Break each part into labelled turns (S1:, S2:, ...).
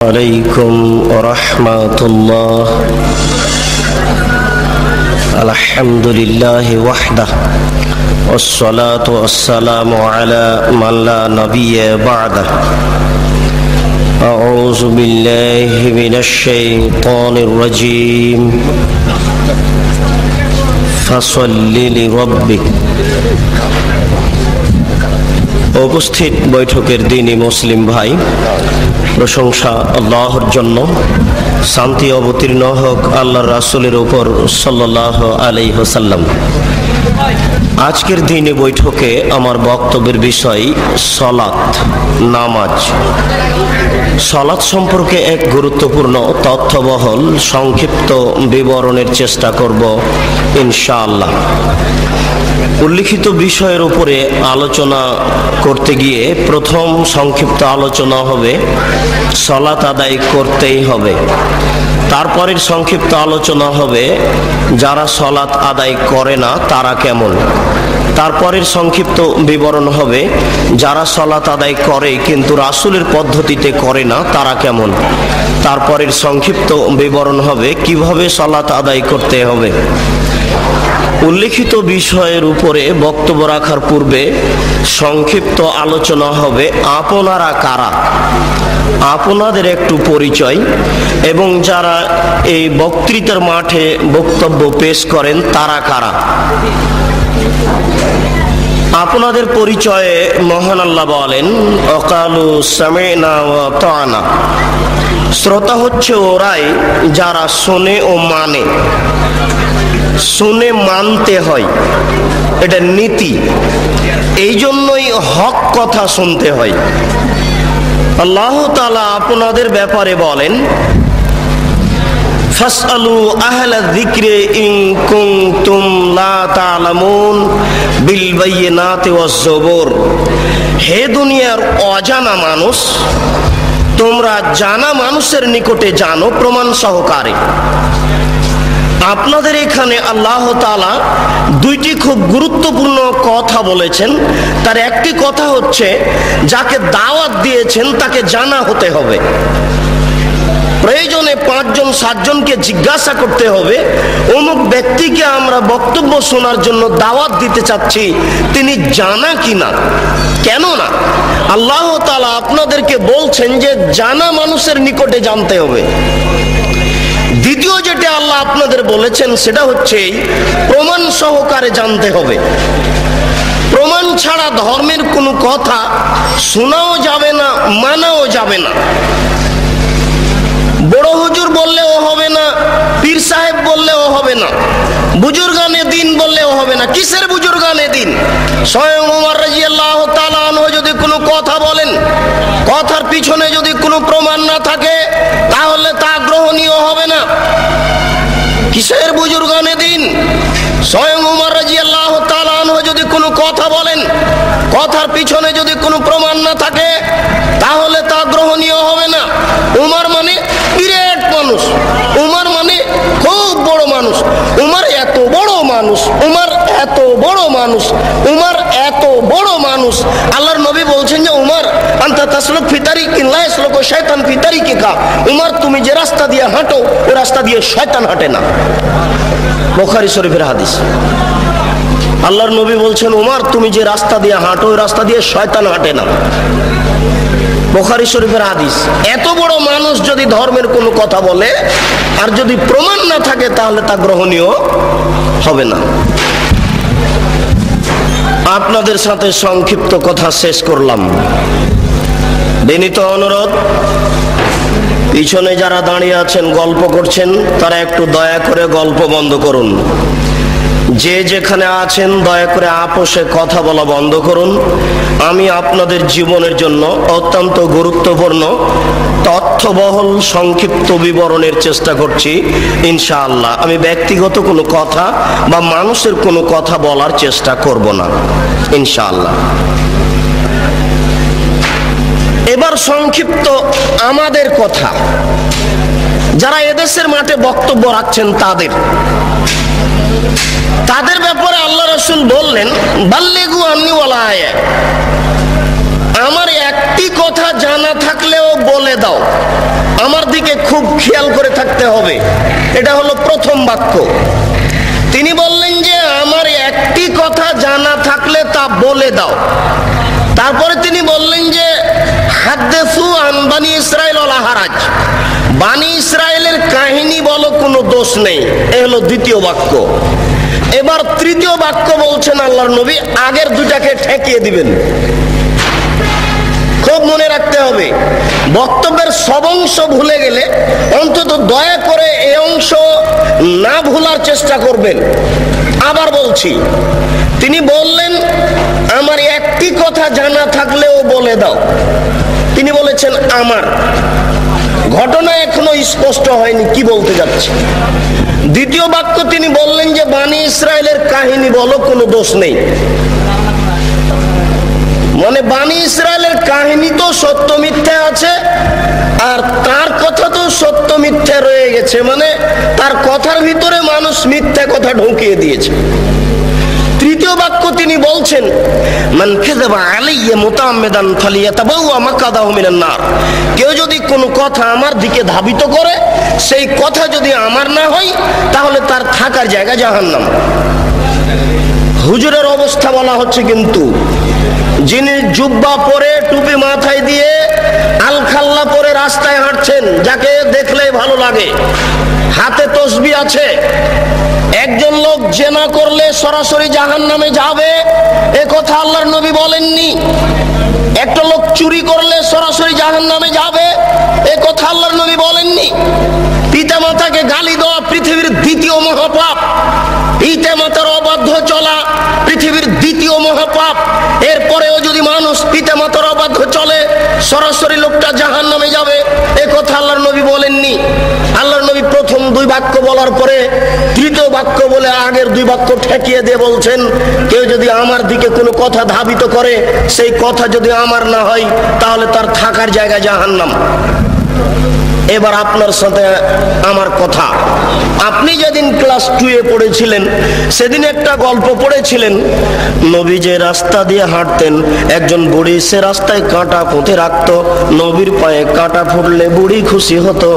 S1: عليكم ورحمة الله. الحمد لله وحده والصلاة والسلام على من لا نبي بعده. أعوذ بالله من الشيطان الرجيم. فصل لربك. উপস্থিত বৈঠকের দিনই মুসলিম ভাই, প্রশংসা আল্লাহর জন্য, শান্তি অবতীর্ণ হোক আল্লাহর রাসূলের উপর সাল্লাল্লাহু আলাইহি ওয়াসাল্লাম। আজকের দিনে বৈঠকে আমার বক্তব্যের বিষয় সালাত, নামাজ। সালাত সম্পর্কে এক গুরুত্বপূর্ণ তথ্যবহল সংক্ষিপ্ত বিবরণের চেষ্টা করব ইনশাআল্লাহ। উল্লিখিত বিষয়ের উপরে আলোচনা করতে গিয়ে প্রথম সংক্ষিপ্ত আলোচনা হবে সালাত আদায় করতেই হবে। তারপরের সংক্ষিপ্ত আলোচনা হবে যারা সালাত আদায় করে না তারা কেমন। তারপরের সংক্ষিপ্ত বিবরণ হবে যারা সালাত আদায় করে কিন্তু রাসূলের পদ্ধতিতে করে না তারা কেমন। তারপরের সংক্ষিপ্ত বিবরণ হবে কিভাবে সালাত আদায় করতে হবে। উল্লিখিত বিষয়ের উপরে বক্তব্য রাখার পূর্বে সংক্ষিপ্ত আলোচনা হবে আপনারা কারা, আপনাদের একটু পরিচয়, এবং যারা এই বক্তৃতার মাঠে বক্তব্য পেশ করেন তারা কারা। আপনাদের পরিচয়ে মহান আল্লাহ বলেন ওয়াকালু সামি'না ওয়া আতা'না। শ্রোতা হচ্ছে ওরাই যারা শোনে ও মানে। শুনে মানতে হয়, এটা নীতি। এই জন্যই হক কথা শুনতে হয়। আল্লাহ তাআলা আপনাদের ব্যাপারে বলেন ফাসআলু আহলা যিকরি ইন কুনতুম লা তা'লামুন বিল বায়িনাতি ওয়াজ জুবুর। হে দুনিয়ার অজানা মানুষ, তোমরা জানা মানুষের নিকটে জানো প্রমাণ সহকারে। আপনাদের এখানে আল্লাহ তাআলা দুইটি খুব গুরুত্বপূর্ণ কথা বলেছেন। তার একটি কথা হচ্ছে যাকে দাওয়াত দিয়েছেন তাকে জানা হতে হবে। প্রয়োজনে 5 জন 7 জনকে জিজ্ঞাসা করতে হবে অমুক ব্যক্তিকে আমরা বক্তব্য শোনার জন্য দাওয়াত দিতে চাচ্ছি, তিনি জানা কিনা। কেননা আল্লাহ তাআলা আপনাদেরকে বলছেন যে জানা মানুষের নিকটে জানতে হবে। দ্বিতীয় যেটা আল্লাহ আপনাদের বলেছেন সেটা হচ্ছে প্রমাণ সহকারে জানতে হবে। প্রমাণ ছাড়া ধর্মের কোনো কথা শোনাও যাবে না, মানাও যাবে না। বড় হুজুর বললেও হবে না, পীর সাহেব বললেও হবে না, বুজুর্গানে দিন বললেও হবে না। কিসের বুজুর্গানে দিন? স্বয়ং ওমর রাদিয়াল্লাহু তাআলা আনহু যদি কোনো কথা বলেন, কথার পিছনে যদি কোনো প্রমাণ না থাকে তাহলে তা গ্রহণীয় হবে না। কিসের বুজুর্গানে দিন? স্বয়ং ওমর রাদিয়াল্লাহু তাআলা আনহু যদি কোনো কথা বলেন, কথার পিছনে যদি কোনো প্রমাণ না থাকে তাহলে তা গ্রহণীয় হবে না। ওমর মানে বিরাট মানুষ, ওমর মানে খুব বড় মানুষ, ওমর এত বড় মানুষ, ওমর এত বড় মানুষ, ওমর এত বড় মানুষ। আল্লাহর নবী বলছেন যে ওমর আনতা তাসলুক ফি তারিকিন লা ইয়াসলুকু শাইতান ফি তারিকিকা। ওমর তুমি যে রাস্তা দিয়ে হাঁটো ওই রাস্তা দিয়ে শয়তান হাঁটে না। বুখারী শরীফের হাদিস। আল্লাহর নবী বলছেন ওমর তুমি যে রাস্তা দিয়ে হাঁটো ওই রাস্তা দিয়ে শয়তান হাঁটে না। বুখারী শরীফের হাদিস। এত বড় মানুষ যদি ধর্মের কোনো কথা বলে আর যদি প্রমাণ না থাকে তাহলে তা গ্রহণীয় হবে না। আপনাদের সাথে সংক্ষিপ্ত কথা শেষ করলাম। বিনীত অনুরোধ, পিছনে যারা দাঁড়িয়ে আছেন গল্প করছেন তারা একটু দয়া করে গল্প বন্ধ করুন। যে যেখানে আছেন দয়া করে আপোষে কথা বলা বন্ধ করুন। আমি আপনাদের জীবনের জন্য অত্যন্ত গুরুত্বপূর্ণ তথ্যবহল সংক্ষিপ্ত বিবরণের চেষ্টা করছি ইনশাআল্লাহ। আমি ব্যক্তিগত কোনো কথা বা মানুষের কোনো কথা বলার চেষ্টা করব না ইনশাআল্লাহ। এবার সংক্ষিপ্ত আমাদের কথা, যারা এদেশের মাঠে বক্তব্য রাখছেন তাদের ব্যাপারে আল্লাহ রাসূল বললেন বাল্লিগু আন্নি ওয়ালা আয়া। আমার একটি কথা জানা থাকলেও বলে দাও। আমার দিকে খুব খেয়াল করে থাকতে হবে। এটা হলো প্রথম বাক্য। তিনি বললেন যে আমার একটি কথা জানা থাকলে তা বলে দাও। তারপরে তিনি বললেন যে হাদ্দেসু আন বানি ইসরাইল ওয়ালা হারাজ, বানি ইসরাইলের কাহিনী বলো, কোনো দোষ নেই। এ হলো দ্বিতীয় বাক্য। এবার তৃতীয় বাক্য বলছেন আল্লাহর নবী, আগের দুটাকে ঠেকিয়ে দিবেন। খুব মনে রাখতে হবে, বক্তব্যের সব অংশ ভুলে গেলে অন্তত দয়া করে এই অংশ না ভুলার চেষ্টা করবেন। আবার বলছি, তিনি বললেন আমার একটি কথা জানা থাকলেও বলে দাও। তিনি বলেছেন আমার। ঘটনা এখনো স্পষ্ট হয়নি কি বলতে যাচ্ছে। দ্বিতীয় বাক্য তিনি বললেন যে বানি ইসরাইলের কাহিনী বলো, কোনো দোষ নেই। মানে বানি ইসরাইলের কাহিনী তো সত্য মিথ্যা আছে, আর তার কথা তো সত্য মিথ্যা রয়ে গেছে। মানে তার কথার ভিতরে মানুষ মিথ্যা কথা ঢুকিয়ে দিয়েছে। তৃতীয় বাক্য তিনি বলছেন মান কাযাবা আলাইয়া মুতাআম্মিদান ফালিয়াতাবাওয়া মাকআদাহু মিনান নার, কেউ যদি কোনো কথা আমার দিকে ধাবিত করে, সেই কথা যদি আমার না হয়, তাহলে তার থাকার জায়গা জাহান্নাম। হুজুরের অবস্থা বলা হচ্ছে কিন্তু, যিনি জুব্বা পরে টুপি মাথায় দিয়ে আলখাল্লা পরে রাস্তায় হাঁটছেন, যাকে দেখলেই ভালো লাগে, হাতে তসবিহ আছে। একজন লোক জেনা করলে সরাসরি জাহান্নামে যাবে, এ কথা আল্লাহর নবী বলেননি। একটা লোক চুরি করলে সরাসরি জাহান্নামে যাবে, এ কথা আল্লাহর নবী বলেননি। পিতা মাতাকে গালি দেওয়া পৃথিবীর দ্বিতীয় মহাপাপ। পিতা মাতার অবাধ্য চলা পৃথিবীর দ্বিতীয় মহাপাপ। এরপরেও যদি মানুষ পিতা মাতার অবাধ্য চলে, সরাসরি লোকটা জাহান্নামে যাবে, এ কথা আল্লাহর নবী বলেননি। আল্লাহর নবী প্রথম দুই বাক্য বলার পরে তৃতীয় বাক্য বলে আগের দুই বাক্য ঠেকিয়ে দিয়ে বলছেন, কেউ যদি আমার দিকে কোনো কথা ধাবিত করে, সেই কথা যদি আমার না হয়, তাহলে তার থাকার জায়গা জাহান্নাম। এবার আপনার সাথে আমার কথা, আপনি যেদিন ক্লাস 2-এ পড়েছিলেন, সেদিন একটা গল্প পড়েছিলেন। নবী যে রাস্তা দিয়ে হাঁটতেন, একজন বুড়ি সে রাস্তায় কাঁটা পুঁতে রাখত। নবীর পায়ে কাঁটা ফুটলে বুড়ি খুশি হতো।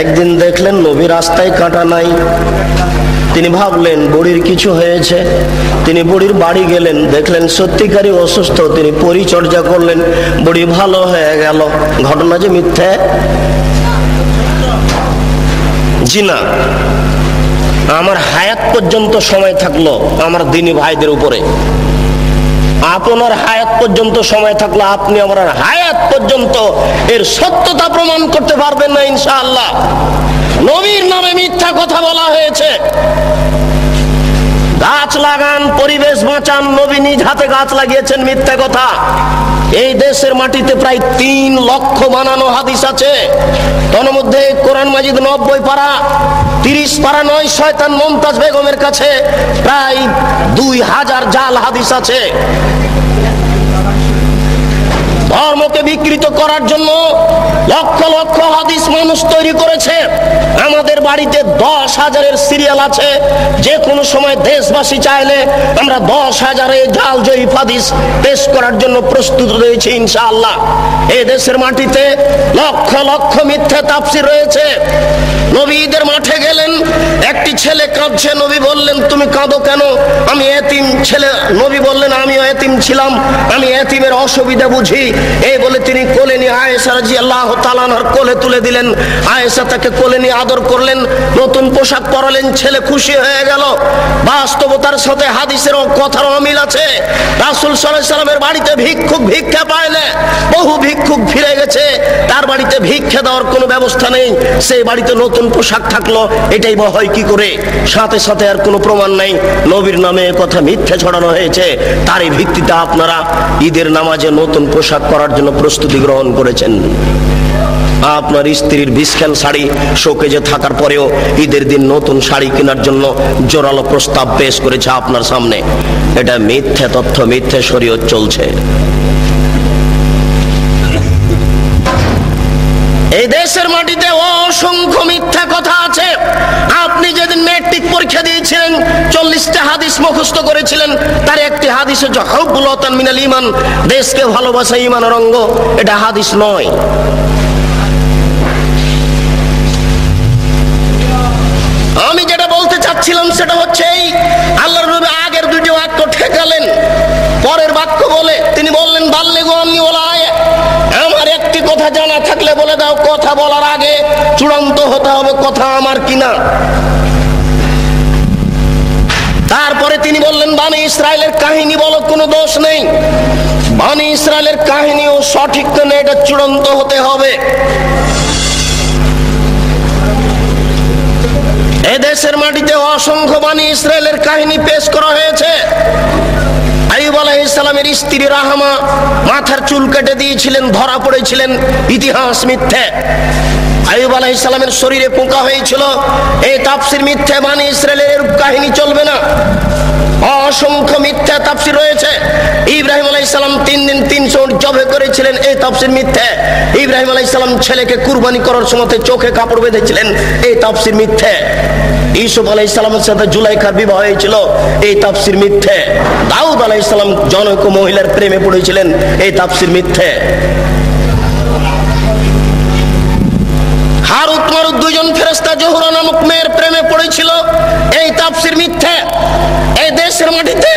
S1: একদিন দেখলেন নবী রাস্তায় কাঁটা নাই। তিনি ভাবলেন বুড়ির কিছু হয়েছে। তিনি বুড়ির বাড়ি গেলেন, দেখলেন সত্যিকারই অসুস্থ। তিনি পরিচর্যা করলেন, বুড়ি ভালো হয়ে গেল। ঘটনা যে মিথ্যে, জি না। আমার হায়াত পর্যন্ত সময় থাকলো আমার দিনী ভাইদের উপরে, আপনার হায়াত পর্যন্ত সময় থাকলো আপনি আমার হায়াত পর্যন্ত এর সত্যতা প্রমাণ করতে পারবেন না ইনশাআল্লাহ। নবীর নামে মিথ্যা কথা বলা হয়েছে। গাছ লাগান, পরিবেশ বাঁচান, নবী নিজ হাতে গাছ লাগিয়েছেন, মিথ্যা কথা। এই দেশের মাটিতে প্রায় 3 লক্ষ বানানো হাদিস আছে। তার মধ্যে কোরআন মাজিদ 90 পারা, 30 পারা নয় শয়তান মুমতাজ বেগমের কাছে প্রায় 2000 জাল হাদিস আছে। ধর্মকে বিকৃত করার জন্য লক্ষ লক্ষ হাদিস মানুষ তৈরি করেছে। আমাদের বাড়িতে 10,000-এর সিরিয়াল আছে। যে কোনো সময় দেশবাসী চাইলে আমরা 10,000-এর জাল জয়ীফ হাদিস পেশ করার জন্য প্রস্তুত রয়েছে ইনশাআল্লাহ। এই দেশের মাটিতে লক্ষ লক্ষ মিথ্যা তাফসীর রয়েছে। নবী ঈদের মাঠে গেলেন, একটি ছেলে কাঁদছে। নবী বললেন তুমি কাঁদো কেন? আমি এতিম ছেলে। নবী বললেন আমিও এতিম ছিলাম, আমি এতিমের অসুবিধা বুঝি। এই বলে তিনি কোলে নিয়ে আয়েশা রাদিয়াল্লাহু তাআলা আনহার কোলে তুলে দিলেন। আয়েশা তাকে কোলে নিয়ে আদর করলেন, নতুন পোশাক পরালেন। ছেলে খুশি হয়ে গেল। বাস্তবতার সাথে হাদিসের কথার অমিল আছে। রাসূল সাল্লাল্লাহু আলাইহি সাল্লামের বাড়িতে ভিক্ষুক ভিক্ষা পায়নি, বহু ভিক্ষুক ফিরে গেছে, তার বাড়িতে ভিক্ষা দেওয়ার কোনো ব্যবস্থা নেই। সেই বাড়িতে নতুন পোশাক থাকলো, এটাই বা হয় কি করে? সাথে সাথে আর কোনো প্রমাণ নাই, নবীর নামে কথা মিথ্যা ছড়ানো হয়েছে। তারই ভিত্তিতে আপনারা ঈদের নামাজে নতুন পোশাক পরার জন্য প্রস্তুতি গ্রহণ করেছেন। আপনার স্ত্রীর বিশখান শাড়ি শোকেজে থাকার পরেও ঈদের দিন নতুন শাড়ি কেনার জন্য জোরালো প্রস্তাব পেশ করেছে আপনার সামনে। এটা মিথ্যা তথ্য, মিথ্যা শরীয়ত চলছে। এই দেশের মাটিতে অসংখ্য মিথ্যা কথা আছে। আপনি যেদিন ম্যাট্রিক পরীক্ষা দিয়েছিলেন 40টা হাদিস মুখস্থ করেছিলেন, তার একটি হাদিস হচ্ছে হুব্বুল ওয়াতান মিনাল ঈমান, দেশকে ভালোবাসা ঈমানের অঙ্গ। এটা হাদিস নয়। আমি যেটা বলতে চাচ্ছিলাম সেটা হচ্ছে এই আল্লাহর নবী আগের দুটি বাক্য ঠেকালেন, পরের বাক্য বলে তিনি বললেন বাল্লিগু আন্নী ওয়ালা আয়া, আমার একটি কথা জানা থাকলে বলে দাও। কথা বলার আগে চূড়ান্ত হতে হবে কথা আমার কিনা। তারপরে তিনি বললেন বনী ইসরাইলের কাহিনী বলো, কোনো দোষ নেই। বনী ইসরাইলের কাহিনীও সঠিক না, এটা চূড়ান্ত হতে হবে। এদেশের মাটিতে অসংখ্য বনী ইসরাইলের কাহিনী পেশ করা হয়েছে। আইয়ুব আলাইহিস সালামের স্ত্রী রাহমা মাথার চুল কেটে দিয়েছিলেন, ধরা পড়েছিলেন, ইতিহাস মিথ্যে। আইয়ুব আলাইহিস সালামের শরীরে পোকা হয়েছিল, এই তাফসীর মিথ্যে। বনী ইসরাইলের কাহিনী চলবে না। অসংখ্য মিথ্যা তাফসীর রয়েছে। ইব্রাহিম আলাইহিস সালাম 3 দিন 300 উট জবে করেছিলেন, এই তাফসীর মিথ্যে। ইব্রাহিম আলাইহিস সালাম ছেলেকে কুরবানি করার সময় চোখে কাপড় বেঁধেছিলেন, এই তাফসীর মিথ্যে। ইউসুফ আলাইহিস সালামের সাথে জুলাইখার বিবাহ হয়েছিল, এই তাফসীর মিথ্যে। দাউদ আলাইহিস সালাম জনৈক মহিলার প্রেমে পড়েছিলেন, এই তাফসীর মিথ্যে। হারুত মারুত দুইজন ফেরেশতা জোহরা নামক মেয়ের প্রেমে পড়েছিল, এই তাফসীর মিথ্যে। এই দেশের মাটিতে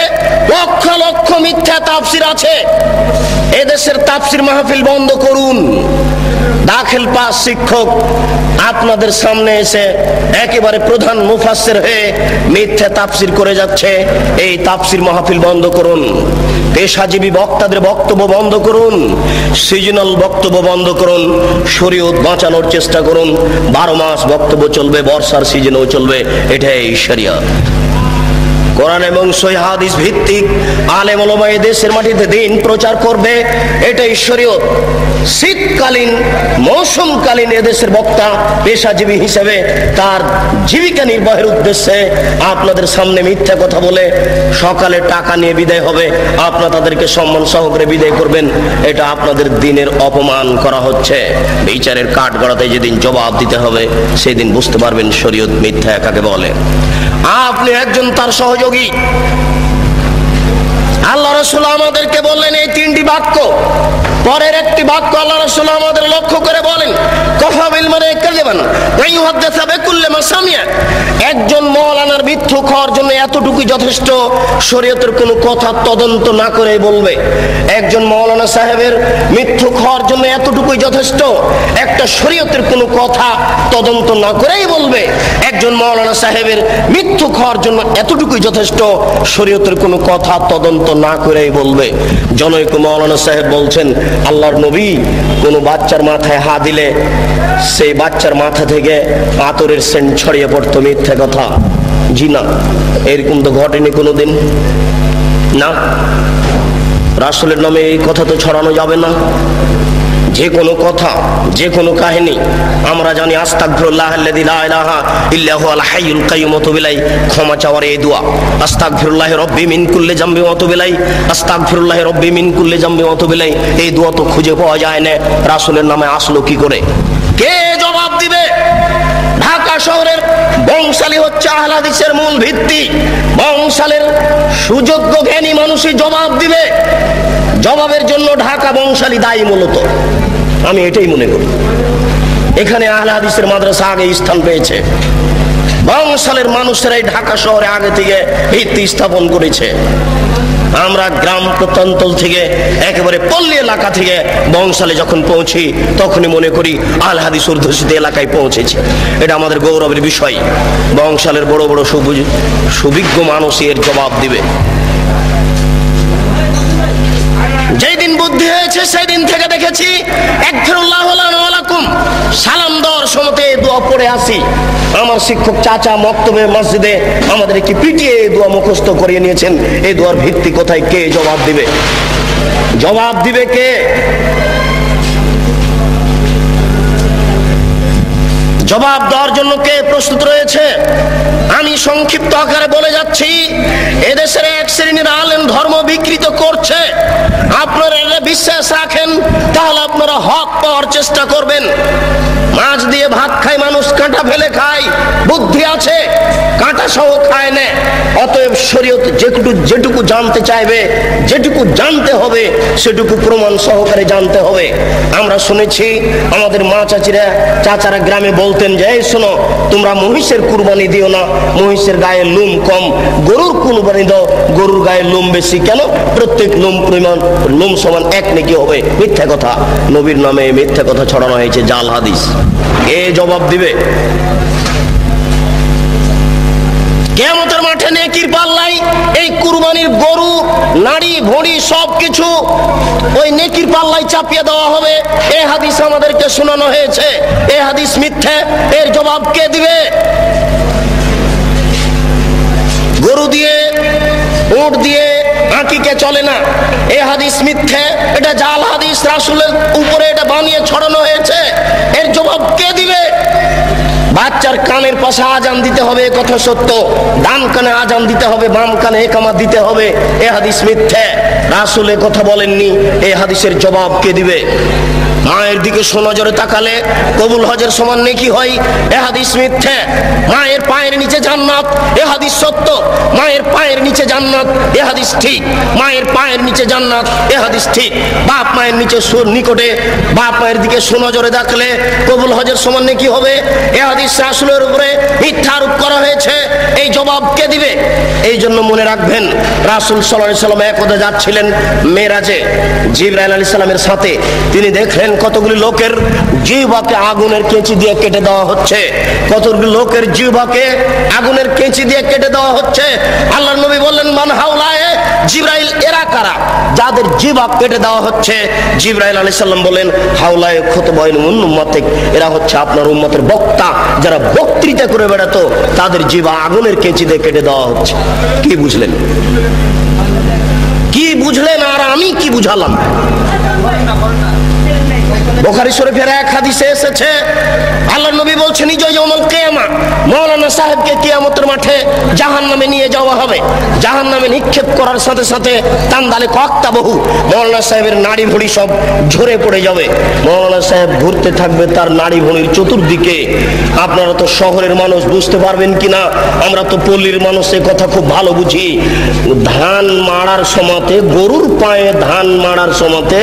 S1: লক্ষ লক্ষ মিথ্যা তাফসীর আছে। এই দেশের তাফসীর মাহফিল বন্ধ করুন। দাখিল পাস শিক্ষক আপনাদের সামনে এসে একেবারে প্রধান মুফাসসির হয়ে মিথ্যা তাফসীর করে যাচ্ছে, এই তাফসীর মাহফিল বন্ধ করুন। পেশাজীবী বক্তাদের বক্তব্য বন্ধ করুন, সিজনাল বক্তব্য বন্ধ করুন, শরীয়ত বাঁচানোর চেষ্টা করুন। 12 মাস বক্তব্য চলবে, বর্ষার সিজনেও চলবে, এটাই শরিয়ত। কোরআন এবং সহিহ হাদিস ভিত্তিক আলেম ওলামা এই দেশের মাটিতে দিন প্রচার করবে, এটাই শরীয়ত। শীতকালীন মৌসুমকালীন এদেশের বক্তা পেশাজীবী হিসেবে তার জীবিকা নির্বাহের উদ্দেশ্যে আপনাদের সামনে মিথ্যা কথা বলে সকালে টাকা নিয়ে বিদায় হবে, আপনারা তাদেরকে সম্মান সহকারে বিদায় করবেন, এটা আপনাদের দিনের অপমান করা হচ্ছে। বিচারের কাঠগড়াতে যেদিন জবাব দিতে হবে সেদিন বুঝতে পারবেন শরীয়ত মিথ্যা কাকে বলে। আপনি একজন তার সহযোগী। আল্লাহ রাসূল আমাদেরকে বললেন এই 3টি বাক্য, পরের একটি বাক্য আল্লাহ রাসূল আমাদের লক্ষ্য করে বলেন কাফা বিল মারই কাযিবান ওয়া ইউহাদ্দিসু বিকুল্লি মা সামিআ। একজন মাওলানার মিথ্যুক হওয়ার জন্য এতটুকুই যথেষ্ট, শরীয়তের কোনো কথা তদন্ত না করে বলবে। একজন মাওলানা সাহেবের মিথ্যুক হওয়ার জন্য এতটুকুই যথেষ্ট, একটা শরীয়তের কোনো কথা তদন্ত না করেই বলবে। একজন মাওলানা সাহেবের মিথ্যুক হওয়ার জন্য এতটুকুই যথেষ্ট, শরীয়তের কোনো কথা তদন্ত না করেই বলবে। জনৈক মাওলানা সাহেব বলছেন আল্লাহর নবী কোনো বাচ্চার মাথায় হাত দিলে সেই বাচ্চার মাথা থেকে আতরের সেন্ট ছড়িয়ে পড়তো, মিথ্যা কথা। জি না, এরকম তো ঘটেনি কোনোদিন না। রাসূলের নামে এই কথা তো ছড়ানো যাবে না। যে কোনো কথা, যে কোনো কাহিনী আমরা জানি আস্তাগফিরুল্লাহাল্লাযী লা ইলাহা ইল্লা হুয়াল হাইয়ুল কাইয়্যুম, ওয়াতুবিলাই ক্ষমা চাওয়ার এই দোয়া। আস্তাগফিরুল্লাহি রাব্বি মিন কুল্লি যামবি ওয়াতুবিলাই, আস্তাগফিরুল্লাহি রাব্বি মিন কুল্লি যামবি ওয়াতুবিলাই। এই দোয়া তো খুঁজে পাওয়া যায় না, রাসূলের নামে আসলো কি করে? কে জবাব দিবে? ঢাকা শহরের বংশালী হচ্ছে আহলে হাদিসের মূল ভিত্তি। বংশালের সুযোগ্য জ্ঞানী মানুষই জবাব দিবে। জবাবের জন্য ঢাকা বংশালী দায়ী মূলত, আমি এটাই মনে করি। এখানে আহলে হাদিসের মাদ্রাসা আগে স্থান পেয়েছে, বংশালের মানুষেরাই ঢাকা শহরে আগে থেকে ভিত্তি স্থাপন করেছে। আমরা গ্রাম প্রত্যন্তল থেকে একেবারে পল্লী এলাকা থেকে বংশালে যখন পৌঁছি তখনই মনে করি আহলে হাদিস অধ্যুষিত এলাকায় পৌঁছেছি, এটা আমাদের গৌরবের বিষয়। বংশালের বড় বড় সুবিজ্ঞ মানুষ এর জবাব দিবে। যেই দিন বুদ্ধি হয়েছে সেই দিন থেকে দেখেছি একফিরুল্লাহু লানা ওয়া লাকুম সালাম দেওয়ার সময় দোয়া পড়ে আসি। আমার শিক্ষক চাচা মক্তবে মসজিদে আমাদের কি পিটিয়ে এই দোয়া মুখস্থ করিয়ে নিয়েছেন। এই দোয়ার ভিত্তি কোথায়? কে জবাব দিবে? জবাব দিবে কে? জবাব দেওয়ার জন্য কে প্রস্তুত রয়েছে? আমি সংক্ষিপ্ত আকারে বলে যাচ্ছি। এদেশের এক শ্রেণীর আলেম ধর্ম বিকৃত করছে। আপনারা এটা বিশ্বাস রাখেন, তাহলে আপনারা হক পাওয়ার চেষ্টা করবেন। মাছ দিয়ে ভাত খায় মানুষ, কাঁটা ফেলে খায়। বুদ্ধি আছে, কাঁটা সহ খায় না। অতএব শরীয়ত যেটুকু জানতে চাইবে, যেটুকু জানতে হবে, সেটুকু প্রমাণ সহকারে জানতে হবে। আমরা শুনেছি আমাদের মা চাচারা গ্রামে বলতেন যে, এই শোনো, তোমরা মহিষের কুরবানি দিও না, মহিষের গায়ে লোম কম। গরুর কুরবানি দাও, গরুর গায়ে লোম বেশি। কেন? প্রত্যেক লোম সমান এক নেকি হবে। মিথ্যা কথা, নবীর নামে মিথ্যা কথা ছড়ানো হয়েছে, জাল হাদিস। এ জবাব দিবে কিয়ামতের মাঠে। নেকির পাল্লাই এই কুরবানির গরু, নাড়ি ভুঁড়ি সবকিছু ওই নেকির পাল্লাই চাপিয়ে দেওয়া হবে। এই হাদিস আমাদেরকে শোনানো হয়েছে। এই হাদিস মিথ্যা। এর জবাব কে দিবে? গরু দিয়ে, উট দিয়ে আকিকে চলে না। এই হাদিস মিথ্যে, এটা জাল হাদিস। রাসূলের উপরে এটা বানিয়ে ছড়ানো হয়েছে। এর জবাব কে দিবে? বাচ্চার কানের পাশে আজান দিতে হবে, কথা সত্য। ডান কানে আজান দিতে হবে, বাম কানে একামত দিতে হবে। এ হাদিস মিথ্যে। রাসূল এ কথা বলেননি। এই হাদিসের জবাব কে দিবে? মায়ের দিকে সোনজরে তাকালে কবুল হজের সমান নেকি হয়। এ হাদিস মিথ্যে। মায়ের পায়ের নিচে জান্নাত, এ হাদিস সত্য। মায়ের পায়ের নিচে জান্নাত, এ হাদিস ঠিক। মায়ের পায়ের নিচে জান্নাত, এ হাদিস ঠিক। বাপ মায়ের নিকটে, বাপ মায়ের দিকে সোনজরে দেখলে কবুল হজের সমান নেকি হবে। এ হাদিস রাসূলের উপরে মিথ্যা আরোপ করা হয়েছে। এই জবাব কে দিবে? এই জন্য মনে রাখবেন, রাসূল সাল্লাল্লাহু আলাইহি ওয়াসাল্লাম একদা যাচ্ছিলেন মেরাজে জিবরাইল আলাইহিস সালামের সাথে। তিনি দেখলেন কতগুলি লোকের জিহ্বাকে আগুনের কেঁচি দিয়ে কেটে দেওয়া হচ্ছে। কতগুলি লোকের জিহ্বাকে আগুনের কেঁচি দিয়ে কেটে দেওয়া হচ্ছে। আল্লাহর নবী বললেন, মান হাওলায়ে জিবরাইল, এরা কারা যাদের জিহ্বা কেটে দেওয়া হচ্ছে? জিবরাইল আলাইহিস সালাম বলেন, হাওলায়ে খুতবাইন মিন উম্মতিক, এরা হচ্ছে আপনার উম্মতের বক্তা, যারা বক্তৃতা করে বেড়াতো, তাদের জিহ্বা আগুনের কেঁচি দিয়ে কেটে দেওয়া হচ্ছে। কি বুঝলেন? কি বুঝলেন? আর আমি কি বুঝালাম? বুখারী শরীফের এক হাদিসে এসেছে, আল্লাহর নবী বলছেন, ইয়াউমুল কিয়ামা, মাওলানা সাহেবকে কিয়ামতের মাঠে জাহান্নামে নিয়ে যাওয়া হবে। জাহান্নামে নিক্ষেপ করার সাথে সাথে তান্দালে কক্তা বহু, মাওলানা সাহেবের নাড়ি ভুঁড়ি সব ঝরে পড়ে যাবে। মাওলানা সাহেব ঘুরতে থাকবে তার নাড়ি ভুঁড়ির চতুর্দিকে। আপনারা তো শহরের মানুষ, বুঝতে পারবেন কিনা, আমরা তো পল্লীর মানুষ, এ কথা খুব ভালো বুঝি। ধান মাড়ার সময়তে, গরুর পায়ে ধান মাড়ার সময়তে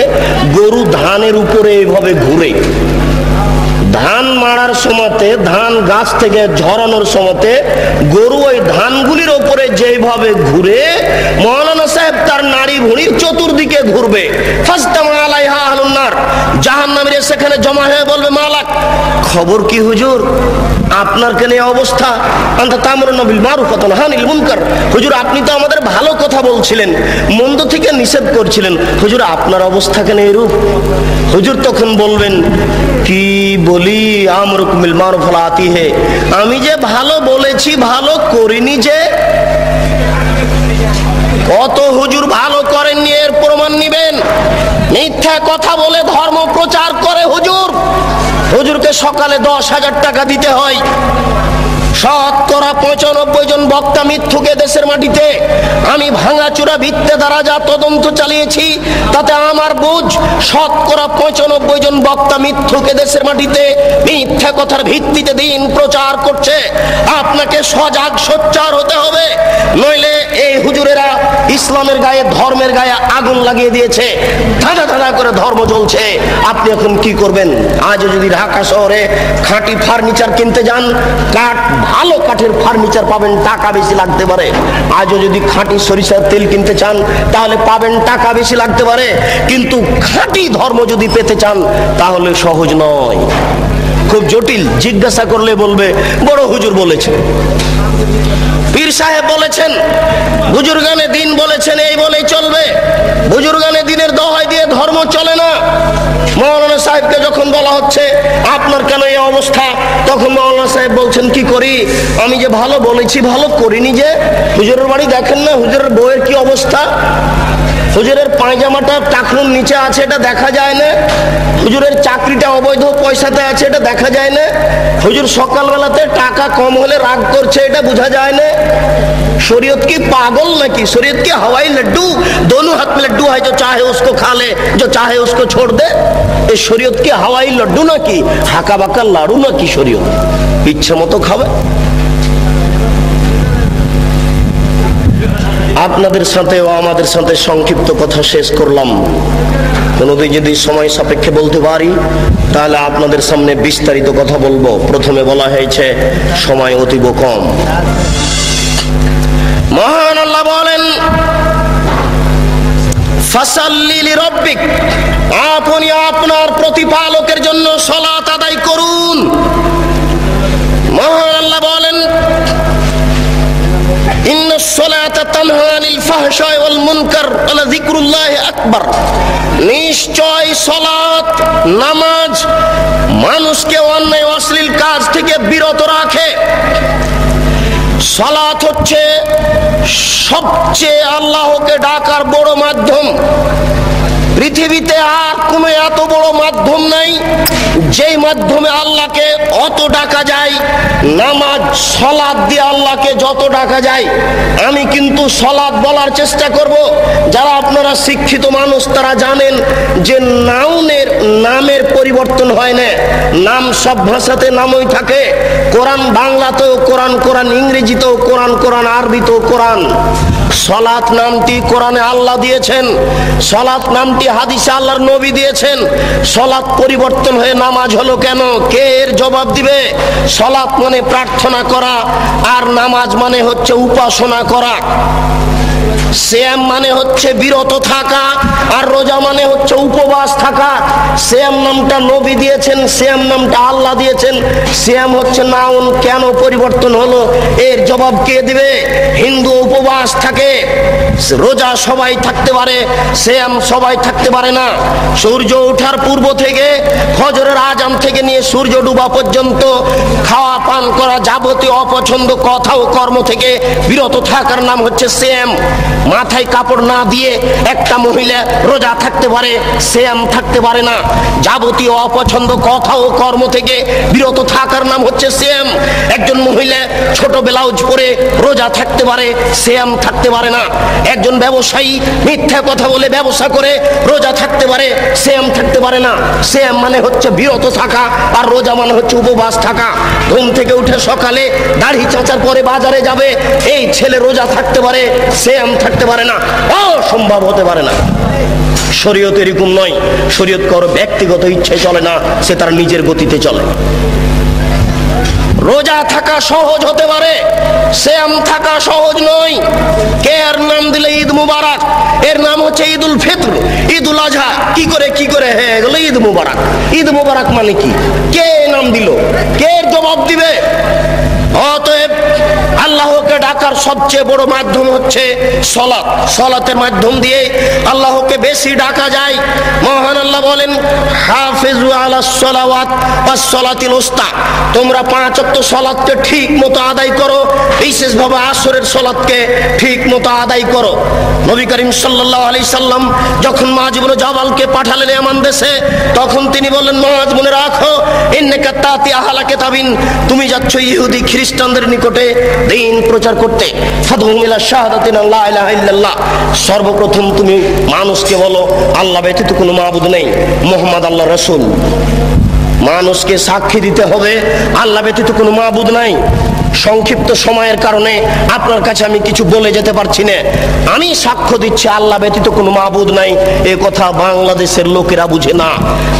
S1: গরু ধানের উপরে এইভাবে ঘুরে। ধান মাড়ার সময়তে, ধান গাছ থেকে ঝরানোর সময়তে গরু ওই ধানগুলির ওপরে যেভাবে ঘুরে, মাওলানা সাহেব তার নাড়ি ভুঁড়ির চতুর্দিকে ঘুরবে। ফাস্তামা আলাইহা আহলুন নার, জাহান্নামীরা সেখানে জমা হয়ে বলবে, মালাক, খবর কি হুজুর, আপনার কেন এই অবস্থা? আনতা তা'মুরুনা বিল মারুফ ওয়া তানহাউনা আনিল মুনকার, হুজুর আপনি তো আমাদের ভালো কথা বলছিলেন, মন্দ থেকে নিষেধ করছিলেন, হুজুর আপনার অবস্থা কেন এরূপ? হুজুর তখন বলবেন, কি বলি, আমরুকুম বিল মারুফ ওয়া আতিহে, আমি যে ভালো বলেছি ভালো করিনি যে। কত হুজুর ভালো করেননি, এর প্রমাণ নিবেন। মিথ্যা কথা বলে ধর্ম প্রচার করে হুজুর। হুজুরকে সকালে 10,000 টাকা দিতে হয়। শতকরা 95 জন বক্তা মিথ্যুকে দেশের মাটিতে। আমি ভাঙাচুরা ভিত্তে দ্বারা যা তদন্ত চালিয়েছি, তাতে আমার বুঝ শতকরা 95 জন বক্তা মিথ্যুকে দেশের মাটিতে মিথ্যা কথার ভিত্তিতে দিন প্রচার করছে। আপনাকে সজাগ সোচ্চার হতে হবে, নইলে এই হুজুরেরা ইসলামের গায়ে, ধর্মের গায়ে আগুন লাগিয়ে দিয়েছে। ধাঁধা ধাঁধা করে ধর্ম জ্বলছে। আপনি এখন কি করবেন? আজও যদি ঢাকা শহরে খাঁটি ফার্নিচার কিনতে যান, ভালো কাঠের ফার্নিচার পাবেন, টাকা বেশি লাগতে পারে। আজও যদি খাঁটি সরিষার তেল কিনতে চান, তাহলে পাবেন, টাকা বেশি লাগতে পারে। কিন্তু খাঁটি ধর্ম যদি পেতে চান, তাহলে সহজ নয়, খুব জটিল। জিজ্ঞাসা করলে বলবে বড় হুজুর বলেছেন, পীর সাহেব বলেছেন, বুজুর্গানে দিন বলেছেন, এই বলেই চলবে। বুজুর্গানে দিনের দোহাই দিয়ে ধর্ম চলে না। মাওলানা সাহেবকে যখন বলা হচ্ছে, আপনার কেন এই অবস্থা। তখন মাওলানা সাহেব বলছেন কি করি, আমি যে ভালো বলেছি ভালো করিনি। যে হুজুরের বাড়ি দেখেন না, হুজুরের বউয়ের কি অবস্থা, হুজুরের পায়জামাটা টাকনুর নিচে আছে এটা দেখা যায় না, হুজুরের চাকরিটা অবৈধ পয়সাতে আছে এটা দেখা যায় না, হুজুর সকালবেলাতে টাকা কম হলে রাগ করছে এটা বোঝা যায় না। शरीयत की पागल नाकि, शरीयत के हवाई लड्डू, दोनों हाथ में लड्डू है, जो चाहे उसको खा ले, जो चाहे उसको छोड़ दे। ये शरीयत के हवाई लड्डू नाकि हाका बाका लाड़ू नाकि शरीयत इच्छा मतो खावे। আপনাদের সাথে ও আমাদের সাথে সংক্ষিপ্ত কথা শেষ করলাম। কোনোদিন যদি সময় সাপেক্ষে বলতে পারি তাহলে আপনাদের সামনে বিস্তারিত কথা বলবো। প্রথমে বলা হয়েছে সময় অতীব কম। মহান আল্লাহ বলেন ফাসাল্লি লিরাব্বিক, আপনি আপনার প্রতিপালকের জন্য সালাত আদায় করুন। মহান আল্লাহ বলেন ইন্নাস সালাতা তানহা আনিল ফাহশাই ওয়াল মুনকার ওয়া যিকরুল্লাহি আকবার, নিশ্চয় সালাত নামাজ মানুষকে অন্যায় অশ্লীল কাজ থেকে বিরত রাখে। সালাত হচ্ছে সবচেয়ে আল্লাহকে ডাকার বড় মাধ্যম। পৃথিবীতে আর কোনো এত বড় মাধ্যম নাই যেই মাধ্যমে আল্লাহকে অত ডাকা যায়। নামাজ সালাত দিয়ে আল্লাহকে যত ডাকা যায়। আমি কিন্তু সালাত বলার চেষ্টা করব। যারা আপনারা শিক্ষিত মানুষ তারা জানেন যে নামের পরিবর্তন হয় না, নাম সব ভাষাতে নামই থাকে। কোরআন বাংলাতেও কোরআন, কোরআন ইংরেজিতেও কোরআন, কোরআন আরবিতেও কোরআন। সালাত নামটি কোরআনে আল্লাহ দিয়েছেন, সালাত নামটি হাদিসে আল্লাহর নবী দিয়েছেন। সালাত পরিবর্তন হয়ে নামাজ হলো কেন? কে এর জবাব দিবে? সালাত মানে প্রার্থনা করা, আর নামাজ মানে হচ্ছে উপাসনা করা। সিয়াম মানে হচ্ছে বিরত থাকা, আর রোজা মানে হচ্ছে উপবাস থাকা। সিয়াম নামটা নবী দিয়েছেন, সিয়াম নামটা আল্লাহ দিয়েছেন। সিয়াম হচ্ছে নাউন, কেন পরিবর্তন হলো এর জবাব কে দিবে? হিন্দু উপবাস থাকে, রোজা সবাই থাকতে পারে, সিয়াম সবাই থাকতে পারে না। সূর্য ওঠার পূর্ব থেকে ফজরের আজান থেকে নিয়ে সূর্য ডুবা পর্যন্ত খাওয়া পান করা যাবতীয় অপছন্দ কথা ও কর্ম থেকে বিরত থাকার নাম হচ্ছে সিয়াম। মাথায় কাপড় না দিয়ে একটা মহিলা রোজা থাকতে পারে, সিয়াম থাকতে পারে না। যাবতীয় অপছন্দ কথা ও কর্ম থেকে বিরত থাকার নাম হচ্ছে সিয়াম। একজন মহিলা ছোট ব্লাউজ পরে রোজা থাকতে পারে, সিয়াম থাকতে পারে না। একজন ব্যবসায়ী মিথ্যা কথা বলে ব্যবসা করে রোজা থাকতে পারে, সিয়াম থাকতে পারে না। সিয়াম মানে হচ্ছে বিরত থাকা, আর রোজা মানে হচ্ছে উপবাস থাকা। ঘুম থেকে উঠে সকালে দাড়ি চাঁচার পরে বাজারে যাবে, এই ছেলে রোজা থাকতে পারে, সিয়াম থাকতে পারে না, অসম্ভব হতে পারে না। শরীয়ত এরকম নয়। শরীয়ত কারো ব্যক্তিগত ইচ্ছে চলে না, সে তার নিজের গতিতে চলে। রোজা থাকা সহজ হতে পারে, সিয়াম থাকা সহজ নয়। কে এর নাম দিলে ঈদ মুবারক? এর নাম হচ্ছে ঈদুল ফিতর, ঈদুল আজহা। কি করে হয়ে গেল ঈদ মুবারক? ঈদ মুবারক মানে কি? কে নাম দিল? কে এর জবাব দিবে? অতএব আল্লাহকে ডাকার সবচেয়ে বড় মাধ্যম হচ্ছে সালাত। সালাতের মাধ্যম দিয়ে আল্লাহকে বেশি ডাকা যায়। মহান আল্লাহ বলেন হাফিজু আলাস সালাওয়াত ওয়াস সালাতিল উস্তা, তোমরা 5 ওয়াক্ত সালাতকে ঠিক মতো আদায় করো, বিশেষভাবে আসরের সালাতকে ঠিক মতো আদায় করো। নবী করিম সাল্লাল্লাহু আলাইহি সাল্লাম যখন মুআয ইবনে জাবালকে পাঠালেন ইয়ামান দেশে, তখন তিনি বললেন মুআয মনে রাখো ইন্নাকা তাতি আহলা কিতাবিন, তুমি যাচ্ছ ইহুদি খ্রিস্টানদের নিকটে দ্বীন প্রচার করতে। ফাদহুম ইলা শাহাদাতি লা ইলাহা ইল্লাল্লাহ, সর্বপ্রথম তুমি মানুষকে বলো আল্লাহ ব্যতীত কোনো মাবুদ নেই, মুহাম্মদ আল্লাহর রাসূল। মানুষকে সাক্ষী দিতে হবে আল্লাহ ব্যতীত কোনো মাবুদ নাই। সংক্ষিপ্ত সময়ের কারণে আপনার কাছে আমি কিছু বলে যেতে পারছি না। আমি সাক্ষ্য দিচ্ছি আল্লাহ ব্যতীত কোনো মাবুদ নাই। এ কথা বাংলাদেশের লোকেরা বুঝে না,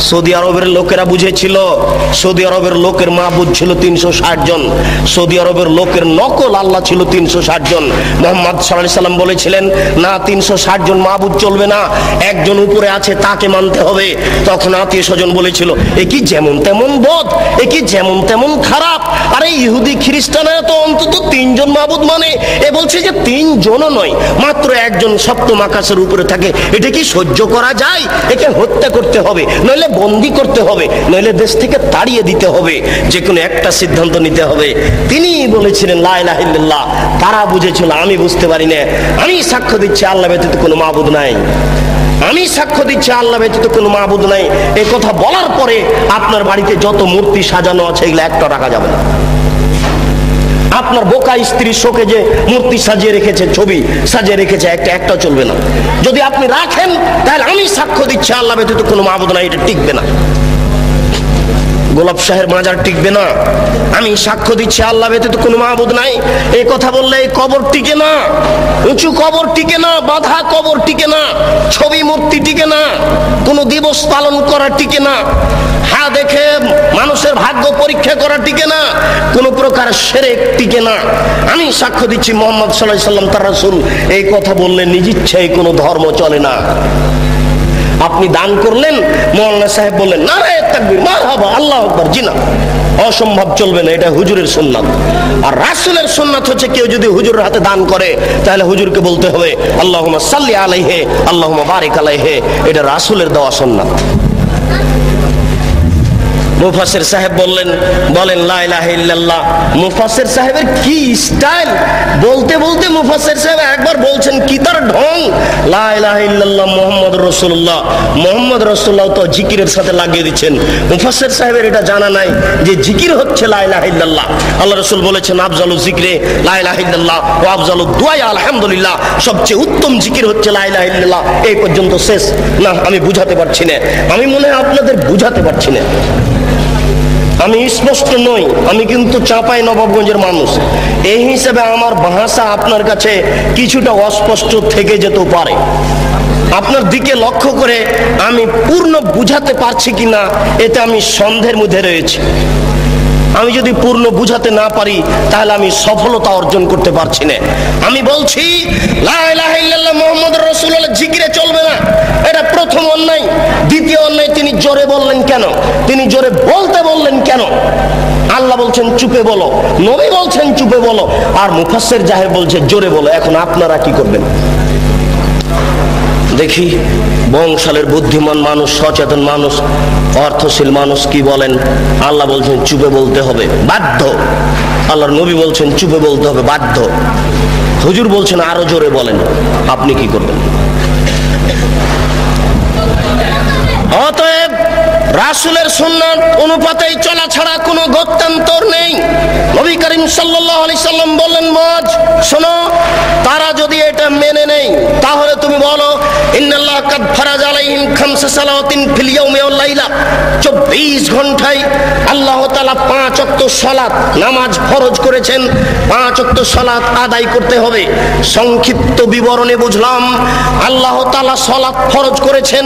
S1: সৌদি আরবের লোকেরা বুঝেছিল। সৌদি আরবের লোকের মাবুদ ছিল 360 জন। সৌদি আরবের লোকের নকল আল্লাহ ছিল 360 জন। মুহাম্মদ সাল্লাল্লাহু আলাইহি সাল্লাম বলেছিলেন না, 360 জন মাবুদ চলবে না, একজন উপরে আছে তাকে মানতে হবে। তখন আত্মীয় স্বজন বলেছিল এ কি যেমন তেমন বোধ, এ কি যেমন তেমন খারাপ। আরে ইহুদি খ্রিস্টান না, তো অন্তত তিনজন মাবুদ মানে। এ বলছে যে তিনজনও নয়, মাত্র একজন সপ্তম আকাশের উপরে থাকে। এটা কি সহ্য করা যায়? একে হত্যা করতে হবে, নইলে বন্দি করতে হবে, নইলে দেশ থেকে তাড়িয়ে দিতে হবে। যে কোনো একটা সিদ্ধান্ত নিতে হবে। তিনি বলেছিলেন লা ইলাহা ইল্লাল্লাহ। তারা বুঝেছিল, আমি বুঝতে পারি না। আমি সাক্ষ্য দিচ্ছি আল্লাহ ব্যতীত কোনো মাবুদ নাই। আমি সাক্ষ্য দিচ্ছি আল্লাহ ব্যতীত কোনো মাবুদ নাই। এই কথা বলার পরে আপনার বাড়িতে যত মূর্তি সাজানো আছে এগুলো একটা রাখা যাবে না। আপনার বোকা স্ত্রীর শোকে যে মূর্তি সাজিয়ে রেখেছে, ছবি সাজিয়ে রেখেছে, একটা চলবে না। যদি আপনি রাখেন তাহলে আমি সাক্ষ্য দিচ্ছি আল্লাহ ব্যতীত কোনো মাবুদ নাই, এটা টিকবে না। গোলাপ শাহের মাজার টিকবে না। আমি সাক্ষ্য দিচ্ছি আল্লাহ ব্যতীত কোনো মাবুদ নাই, এই কথা বললে এই কবর টিকে না, উঁচু কবর টিকে না, বাঁধা কবর টিকে না, ছবি মূর্তি টিকে না, কোনো দিবস পালন করা টিকে না, হা দেখে মানুষের ভাগ্য পরীক্ষা করা টিকে না, কোনো প্রকার শিরক টিকে না। আমি সাক্ষ্য দিচ্ছি মুহাম্মদ সাল্লাল্লাহু আলাইহি ওয়াসাল্লাম তার রাসূল, এই কথা বললে নিজ ইচ্ছায় কোনো ধর্ম চলে না। আপনি দান করলেন, মাওলানা সাহেব বললেন নারায়ে তাকবীর, মারহাবা, আল্লাহু আকবার, জি না, অসম্ভব চলবে না। এটা হুজুরের সুন্নাত। আর রাসূলের সুন্নাত হচ্ছে কেউ যদি হুজুরের হাতে দান করে তাহলে হুজুরকে বলতে হবে আল্লাহুম্মা সাল্লি আলাইহি আল্লাহুম্মা বারিক আলাইহি। এটা রাসূলের দেওয়া সুন্নাত। মুফাসসির সাহেব বলেন লা ইলাহা ইল্লাল্লাহ। মুফাসসির সাহেবের কি স্টাইল! বলতে বলতে মুফাসসির সাহেব একবার বলছেন, কি তার ঢং! লা ইলাহা ইল্লাল্লাহ মুহাম্মাদুর রাসূলুল্লাহ, মুহাম্মদ রাসূলুল্লাহ তো জিকিরের সাথে লাগিয়ে দিচ্ছেন। মুফাসসির সাহেবের এটা জানা নাই যে জিকির হচ্ছে লা ইলাহা ইল্লাল্লাহ। আল্লাহ রাসূল বলেছেন আফজালু যিকরি লা ইলাহা ইল্লাল্লাহ ওয়া আফজালু দুআ আলহামদুলিল্লাহ। সবচেয়ে উত্তম জিকির হচ্ছে লা ইলাহা ইল্লাল্লাহ। এই পর্যন্ত শেষ। না, আমি বুঝাতে পারছি না, আমি মনে হয় আপনাদের বুঝাতে পারছি না। আমি স্পষ্ট নই, আমি কিন্তু চাঁপাই নবাবগঞ্জের মানুষ। এই হিসেবে আমার ভাষা আপনার কাছে কিছুটা অস্পষ্ট থেকে যেতে পারে। আপনার দিকে লক্ষ্য করে আমি পূর্ণ বুঝাতে পারছি কিনা এতে আমি সন্দেহের মধ্যে রয়েছি। আমি যদি পূর্ণ বুঝাতে না পারি তাহলে আমি সফলতা অর্জন করতে পারছি না। আমি বলছি লা ইলাহা ইল্লাল্লাহ মুহাম্মাদুর রাসূলুল্লাহ জিকিরে চলবে না, এটা প্রথম অন্যায়। দ্বিতীয় অন্যায়, তিনি জোরে বললেন কেন? তিনি জোরে বলতে বললেন কেন? আল্লাহ বলছেন চুপে বলো, নবী বলছেন চুপে বলো, আর মুফাসসির সাহেব বলছে জোরে বলো। এখন আপনারা কি করবেন? দেখি বংশালের বুদ্ধিমান মানুষ, সচেতন মানুষ, অর্থশীল মানুষ কি বলেন। আল্লাহ বলছেন চুপে বলতে হবে, বাধ্য। আল্লাহর নবী বলছেন চুপে বলতে হবে, বাধ্য। হুজুর বলছেন আরো জোরে বলেন। আপনি কি করবেন? অতএব রাসূলের সুন্নাত অনুপাতেই চলা ছাড়া কোনো গত্যন্তর নেই। নবী করিম সাল্লাল্লাহু আলাইহি সাল্লাম বললেন, মুআজ শোনো, তারা যদি এটা মেনে নেয় তাহলে তুমি বলো ইন্নাল্লাহ কাদ ফারাজা আলাইহিম খামসা সালাওয়াতিন ফিল ইয়াউমি ওয়াল লাইলা। 24 ঘন্টায় আল্লাহ তাআলা 5 ওয়াক্ত সালাত নামাজ ফরজ করেছেন। 5 ওয়াক্ত সালাত আদায় করতে হবে। সংক্ষিপ্ত বিবরণে বুঝলাম আল্লাহ তাআলা সালাত ফরজ করেছেন,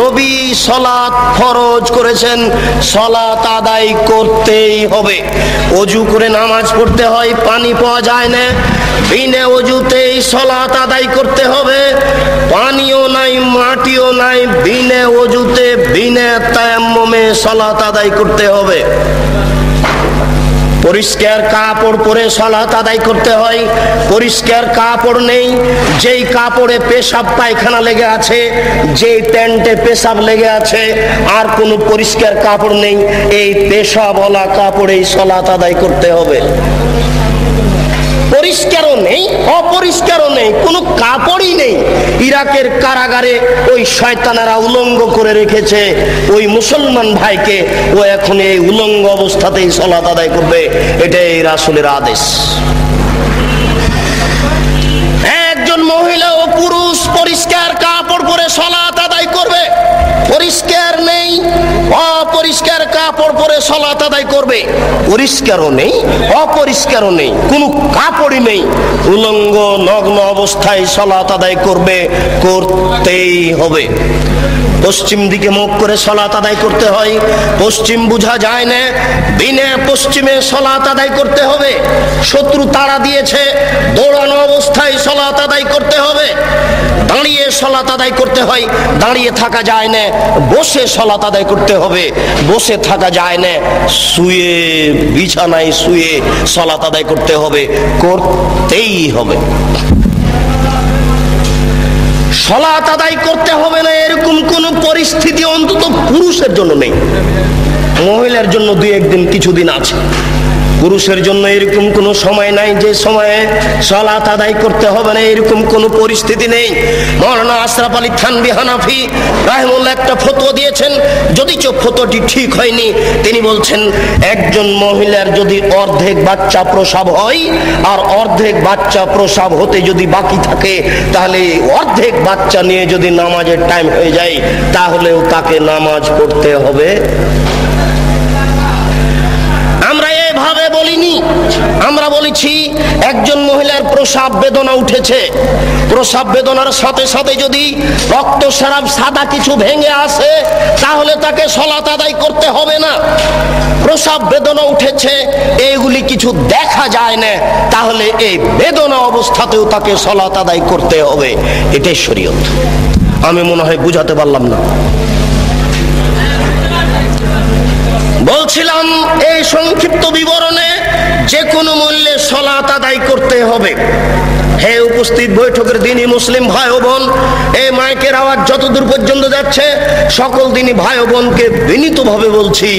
S1: নবী সালাত ফরজ করেছেন, সালাত আদায় করতেই হবে। ওযু করে নামাজ পড়তে হয়, পানি পাওয়া যায় না, বিনা ওযুতেই সালাত আদায় করতে হবে। পানিও নাই, মাটিও নাই, বিনা ওযুতে বিনা তায়াম্মুমে সালাত আদায় করতে হবে। পরিষ্কার কাপড় পরে সালাত আদায় করতে হয়। পরিষ্কার কাপড় নেই, যেই কাপড়ে পেশাব পায়খানা লেগে আছে, যেই প্যান্টে পেশাব লেগে আছে, আর কোনো পরিষ্কার কাপড় নেই, এই পেশাবওয়ালা কাপড়েই সালাত আদায় করতে হবে। পরিষ্কারও নেই, অপরিষ্কারও নেই, কোনো কাপড়ই নেই। ইরাকের কারাগারে ওই শয়তানেরা উলঙ্গ করে রেখেছে ওই মুসলমান ভাইকে, ও এখন এই উলঙ্গ অবস্থাতেই সালাত আদায় করবে। এটাই রাসূলের আদেশ। একজন মহিলা ও পুরুষ পরিষ্কার কাপড় পরে সালাত আদায় করবে। পরিষ্কার নেই, অপরিষ্কার কাপড় পরে সালাত আদায় করবে। পরিষ্কারও নেই, অপরিষ্কারও নেই, কোনো কাপড়ই নেই, উলঙ্গ নগ্ন অবস্থায় সালাত আদায় করবে, করতেই হবে। পশ্চিম দিকে মুখ করে সালাত আদায় করতে হয়। পশ্চিম বোঝা যায় না, বিনা পশ্চিমে সালাত আদায় করতে হবে। শত্রু তাড়া দিয়েছে, দৌড়ানো অবস্থায় সালাত আদায় করতে হবে। দাঁড়িয়ে সালাত আদায় করতে হয়, দাঁড়িয়ে থাকা যায় না। বসে সালাত আদায় করতে হবে, বসে থাকা যায় না। শুয়ে, বিছানায় শুয়ে সালাত আদায় করতে হবে, করতেই হবে। সালাত আদায় করতে হবে না এরকম কোন পরিস্থিতি অন্তত পুরুষের জন্য নেই। মহিলার জন্য দুই একদিন কিছুদিন আছে, পুরুষের জন্য এরকম কোনো সময় নাই যে সময়ে সালাত আদায় করতে হবে না, এরকম কোনো পরিস্থিতি নেই। মাওলানা আশরাফ আলী থানভী হানাফি রাহিমাহুল্লাহ একটা ফতোয়া দিয়েছেন, যদিচ ফতোয়াটি ঠিক হয়নি। তিনি বলছেন একজন মহিলার যদি অর্ধেক বাচ্চা প্রসব হয় আর অর্ধেক বাচ্চা প্রসব হতে যদি বাকি থাকে, তাহলে অর্ধেক বাচ্চা নিয়ে যদি নামাজের টাইম হয়ে যায় তাহলেও তাকে নামাজ পড়তে হবে। আমরা এভাবে বলিনি, আমরা বলেছি একজন মহিলার প্রসাব বেদনা উঠেছে, প্রসাব বেদনার সাথে সাথে যদি রক্তস্রাব সাদা কিছু ভেঙে আসে তাহলে তাকে সালাত আদায় করতে হবে না। প্রসাব বেদনা উঠেছে এইগুলি কিছু দেখা যায় না, তাহলে এই বেদনা অবস্থাতেও তাকে সালাত আদায় করতে হবে। এটাই শরীয়ত। আমি মনে হয় বুঝাতে পারলাম না। বলছিলাম এই সংক্ষিপ্ত বিবরণে যে কোনো মূল্যে সালাত আদায় করতে হবে। হে উপস্থিত বৈঠকের দিনই মুসলিম ভাই ও বোন, এই মাইকের আওয়াজ যতদূর পর্যন্ত যাচ্ছে সকল দিনই ভাই ও বোনকে বিনীতভাবে বলছি,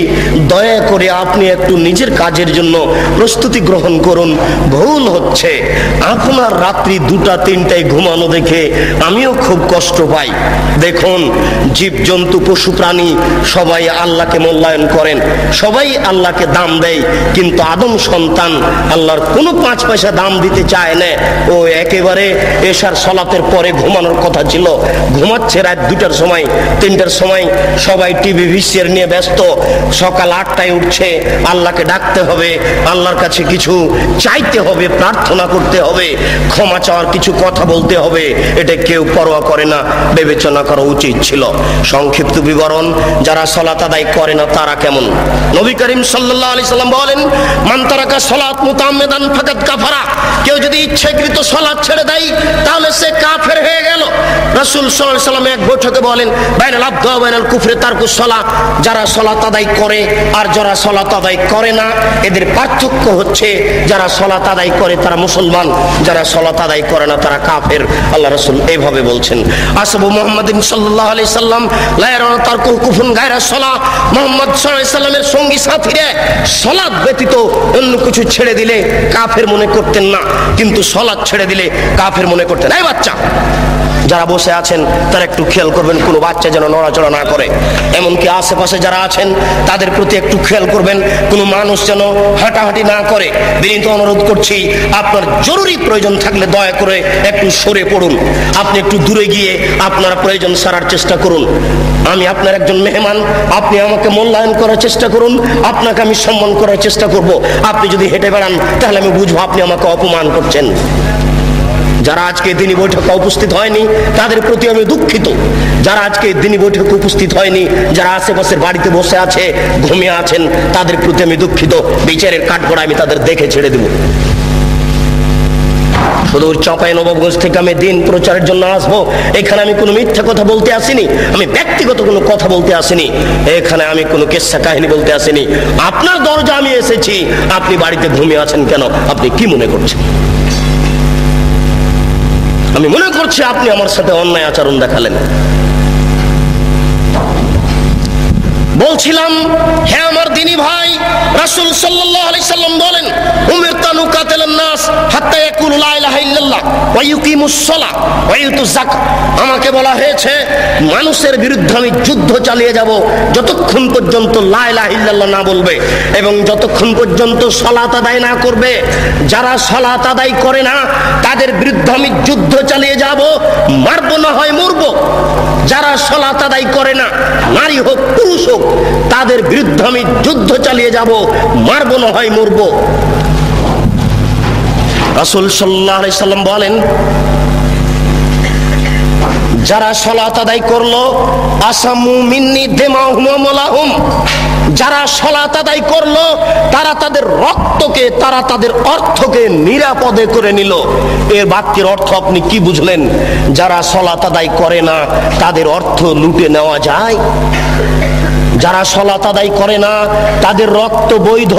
S1: দয়া করে আপনি একটু নিজের কাজের জন্য প্রস্তুতি গ্রহণ করুন। ভুল হচ্ছে, আপনার রাত্রি 2টা 3টায় ঘুমানো দেখে আমিও খুব কষ্ট পাই। দেখুন, জীবজন্তু পশু প্রাণী সবাই আল্লাহকে মূল্যায়ন করেন, সবাই আল্লাহকে দাম দেয়, কিন্তু আদম সন্তান আল্লাহর কোনো 5 পয়সা দাম দিতে চায় না। ও একেবারে এশার সালাতের পরে ঘুমানোর কথা ছিল, ঘুমাচ্ছে রাত 2টার সময় 3টার সময়। সবাই টিভি ভিসিআর নিয়ে ব্যস্ত, সকাল 8টায় উঠছে। আল্লাহকে ডাকতে হবে, আল্লাহর কাছে কিছু চাইতে হবে, প্রার্থনা করতে হবে, ক্ষমা চাওয়ার কিছু কথা বলতে হবে। এটা কেউ পরোয়া করে না, বিবেচনা করা উচিত ছিল। সংক্ষিপ্ত বিবরণ, যারা সালাত আদায় করে না তারা কেমন? নবী করিম সাল্লাল্লাহু আলাইহি সাল্লাম বলেন, মান তারাকা সালাত মুতাআম্মিদান ফাকাদ কাফারা। কেউ যদি ইচ্ছাকৃত সালাত ছেড়ে দেয় তাহলে সে কাফের হয়ে গেল। রাসূল সাল্লাল্লাহু আলাইহি সাল্লাম এক বৈঠকে বলেন, বাইনাল আবদি ওয়া বাইনাল কুফরি তারকুস সালাত। যারা সালাত আদায় করে আর যারা সালাত আদায় করে না, এদের পার্থক্য হচ্ছে যারা সালাত আদায় করে তারা মুসলমান, যারা সালাত আদায় করে না তারা কাফের। আল্লাহ রাসূল এইভাবে বলছেন। আসহাবু মুহাম্মাদিন সাল্লাল্লাহু আলাইহি সাল্লাম লা ইয়ারাউনা তারকুল কুফরুন গায়রা সালাহ। মুহাম্মদ সাল্লাল্লাহু আলাইহি সাল্লামের সঙ্গী সাথীরা সালাত ব্যতীত অন্য কিছু ছেড়ে দিলে কাফের মনে করতেন না, কিন্তু সালাত ছেড়ে দিলে কাফের মনে করতেন। এই বাচ্চা যারা বসে আছেন তারা একটু খেয়াল করবেন, কোনো বাচ্চা যেন নড়াচড়া না করে। এমনকি আশেপাশে যারা আছেন তাদের প্রতি একটু খেয়াল করবেন, কোনো মানুষ যেন হাঁটাহাঁটি না করে। বিনীত অনুরোধ করছি, আপনার জরুরি প্রয়োজন থাকলে দয়া করে একটু সরে পড়ুন, আপনি একটু দূরে গিয়ে আপনার প্রয়োজন সারার চেষ্টা করুন। আমি আপনার একজন মেহমান, আপনি আমাকে মূল্যায়ন করার চেষ্টা করুন, আপনাকে আমি সম্মান করার চেষ্টা করব। আপনি যদি হেঁটে বেড়ান তাহলে আমি বুঝবো আপনি আমাকে অপমান করছেন। যারা আজকে দিনী বৈঠকে উপস্থিত হয়নি তাদের প্রতি আমি দুঃখিত। যারা আজকে দিনী বৈঠকে উপস্থিত হয়নি, যারা আশেপাশের বাড়িতে বসে আছে, ঘুমিয়ে আছেন, তাদের প্রতি আমি দুঃখিত। বিচারের কাঠগড়ায় আমি তাদের দেখে ছেড়ে দেব। সুদূর চাঁপাইনবাবগঞ্জ থেকে আমি দিন প্রচারের জন্য আসবো। এখানে আমি কোনো মিথ্যা কথা বলতে আসিনি, আমি ব্যক্তিগত কোনো কথা বলতে আসিনি, এখানে আমি কোনো কিস্সা কাহিনী বলতে আসিনি। আপনার দরজা আমি এসেছি, আপনি বাড়িতে ঘুমিয়ে আছেন কেন? আপনি কি মনে করছেন? আমি মনে করছি আপনি আমার সাথে অন্যায় আচরণ দেখালেন। বলছিলাম, হে আমার দিনী ভাই, রাসূল সাল্লাল্লাহু আলাইহি সাল্লাম বলেন, উমিরতু আন উকাতিলান নাস হাত্তা ইয়াকুলু লা ইলাহা ইল্লাল্লাহ ওয়া ইউকিমুস সালাহ ওয়া ইউতুজ যাকাত। আমাকে বলা হয়েছে মানুষের বিরুদ্ধে আমি যুদ্ধ চালিয়ে যাব যতক্ষণ পর্যন্ত লা ইলাহা ইল্লাল্লাহ না বলবে এবং যতক্ষণ পর্যন্ত সালাত আদায় না করবে। যারা সালাত আদায় করে না তাদের বিরুদ্ধে আমি যুদ্ধ চালিয়ে যাব, মারবো না হয় মরবো। যারা সালাত আদায় করে না, নারী হোক পুরুষ হোক, তাদের বিরুদ্ধে আমি যুদ্ধ চালিয়ে যাব, মারবো না হয় মরবো। রাসূল সাল্লাল্লাহু আলাইহি সাল্লাম বলেন, যারা সালাত আদায় করলো আসামু মিন্নি দিমাহুম ওয়া মালাহুম, যারা সালাত আদায় করলো তারা তাদের রক্তকে, তারা তাদের অর্থকে নিরাপদে করে নিল। এর বাক্যের অর্থ আপনি কি বুঝলেন? যারা সালাত আদায় করে না তাদের অর্থ লুটে নেওয়া যায়। যারা সালাত আদায় করে না তাদের রক্ত বৈধ।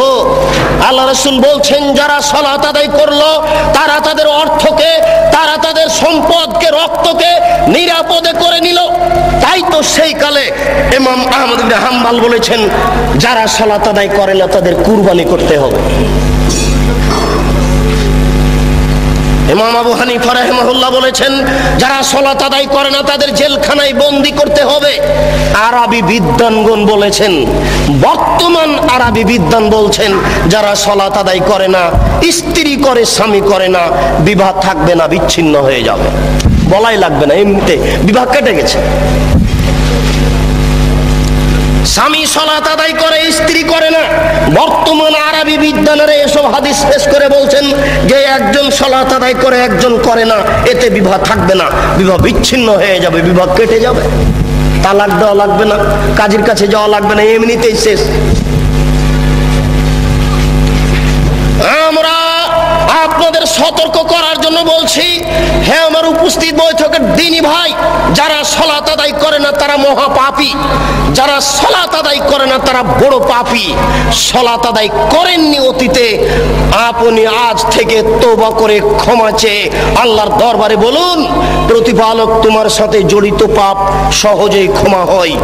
S1: আল্লাহ রাসূল বলছেন যারা সালাত আদায় করলো তারা তাদের অর্থকে, তারা তাদের সম্পদকে, রক্তকে নিরাপদে করে নিল। তাই তো সেই কালে ইমাম আহমদ ইবনে হাম্বল বলেছেন যারা সালাত আদায় করে না তাদের কুরবানি করতে হবে। ইমাম আবু হানিফা রাহিমাহুল্লাহ বলেছেন যারা সালাত আদায় করে না তাদের জেলখানায় বন্দী করতে হবে। আরবি বিদ্বানগণ বলেছেন, বর্তমান আরবি বিদ্বান বলছেন যারা সালাত আদায় করে না, স্ত্রী করে স্বামী করে না, বিবাহ থাকবে না, বিচ্ছিন্ন হয়ে যাবে, বলাই লাগবে না, এমনিতে বিবাহ কেটে গেছে। স্বামী সালাত আদায় করে, স্ত্রী করে না। বর্তমান আরবি বিদ্বানেরা এসব হাদিস পেশ করে বলছেন যে একজন সালাত আদায় করে একজন করে না, এতে বিবাহ থাকবে না, বিবাহ বিচ্ছিন্ন হয়ে যাবে, বিবাহ কেটে যাবে, তালাক দেওয়া লাগবে না, কাজীর কাছে যাওয়া লাগবে না, এমনিতেই শেষ। আমরা আপনাদের সতর্ক করার জন্য বলছি, হে আমার উপস্থিত বৈঠকের দিনী ভাই, যারা সালাত আদায় করে না তারা মহাপাপী, যারা সালাত আদায় করে না তারা বড় পাপী। সালাত আদায় করেননি অতীতে, আপনি আজ থেকে তওবা করে ক্ষমা চেয়ে আল্লাহর দরবারে বলুন, প্রতিপালক তোমার সাথে জড়িত পাপ সহজেই ক্ষমা হয়,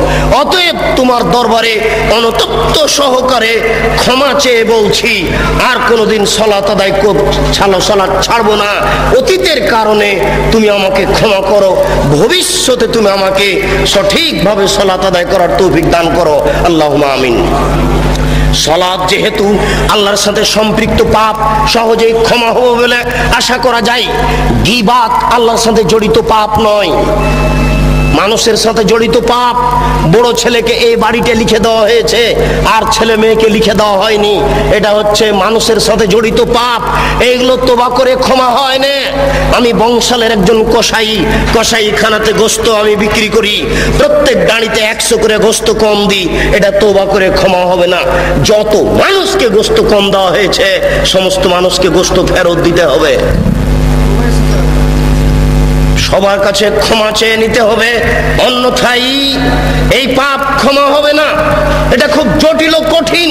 S1: অতএব তোমার দরবারে অনুতপ্ত সহকারে ক্ষমা চেয়ে বলছি আর কোনোদিন সালাত আদায় সালাত ছাড়বো না। অতীতের কারণে তুমি আমাকে ক্ষমা করো, ভবিষ্যতে তুমি আমাকে সঠিকভাবে সালাত আদায় করার তৌফিক দান করো, আল্লাহুম্মা আমিন। সালাত যেহেতু আল্লাহর সাথে সম্পৃক্ত পাপ, সহজেই ক্ষমা হবে বলে আশা করা যায়। গীবাত আল্লাহর সাথে জড়িত পাপ নয়, মানুষের সাথে জড়িত পাপ। বড় ছেলেকে এই বাড়িতে লিখে দেওয়া হয়েছে আর ছেলে মেয়েকে লিখে দেওয়া হয়নি, এটা হচ্ছে মানুষের সাথে জড়িত পাপ। এইগুলো তওবা করে ক্ষমা হয় না। আমি বংশালের একজন কসাইখানাতে গোস্ত আমি বিক্রি করি, প্রত্যেক গাড়িতে 100 করে গোস্ত কম দিই, এটা তওবা করে ক্ষমা হবে না। যত মানুষকে গোস্ত কম দেওয়া হয়েছে সমস্ত মানুষকে গোস্ত ফেরত দিতে হবে, সবার কাছে ক্ষমা চেয়ে নিতে হবে, অন্যথায় এই পাপ ক্ষমা হবে না। এটা খুব জটিল ও কঠিন।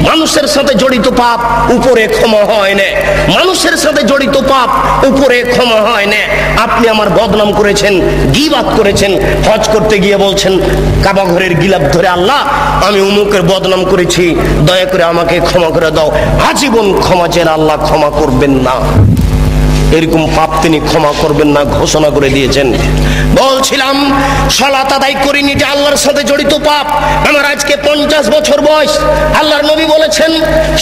S1: মানুষের সাথে জড়িত পাপ উপরে ক্ষমা হয় না, মানুষের সাথে জড়িত পাপ উপরে ক্ষমা হয় না। আপনি আমার বদনাম করেছেন, গীবাত করেছেন, হজ করতে গিয়ে বলছেন কাবা ঘরের গিলাফ ধরে, আল্লাহ আমি উমুকের বদনাম করেছি, দয়া করে আমাকে ক্ষমা করে দাও। আজীবন ক্ষমা চেয়ে আল্লাহ ক্ষমা করবেন না, এরকম পাপ তিনি ক্ষমা করবেন না ঘোষণা করে দিয়েছেন। বলছিলাম সালাত আদায় করিনি, যে আল্লাহর সাথে জড়িত পাপ। আমার আজকে 50 বছর বয়স। আল্লাহর নবী বলেছেন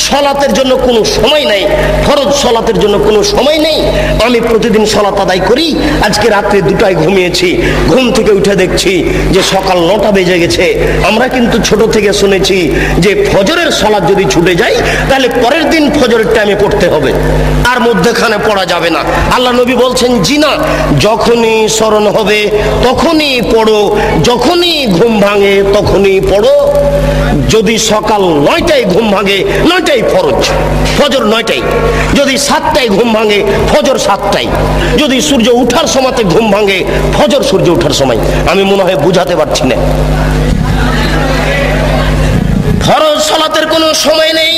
S1: সালাতের জন্য কোনো সময় নাই, ফরজ সালাতের জন্য কোনো সময় নেই। আমি প্রতিদিন সালাত আদায় করি। আজকে রাত্রে 2টায় ঘুমিয়েছি, ঘুম থেকে উঠে দেখছি যে সকাল 9টা বেজে গেছে। আমরা কিন্তু ছোট থেকে শুনেছি যে ফজরের সালাত যদি ছুটে যায় তাহলে পরের দিন ফজরের টাইমে পড়তে হবে, আর মধ্যখানে পড়া যাবে না। আল্লাহ নবী বলছেন জি না, যখনই স্মরণ হবে তখনই পড়ো, যখনই ঘুম ভাঙে তখনই পড়ো। যদি সকাল 9টায় ঘুম ভাঙে 9টায় ফরজ, ফজর 9টায়। যদি 7টায় ঘুম ভাঙে ফজর 7টায়। যদি সূর্য উঠার সময়তে ঘুম ভাঙে ফজর সূর্য উঠার সময়। আমি মনে হয় বুঝাতে পারছি না। ফরজ সালাতের কোনো সময় নেই।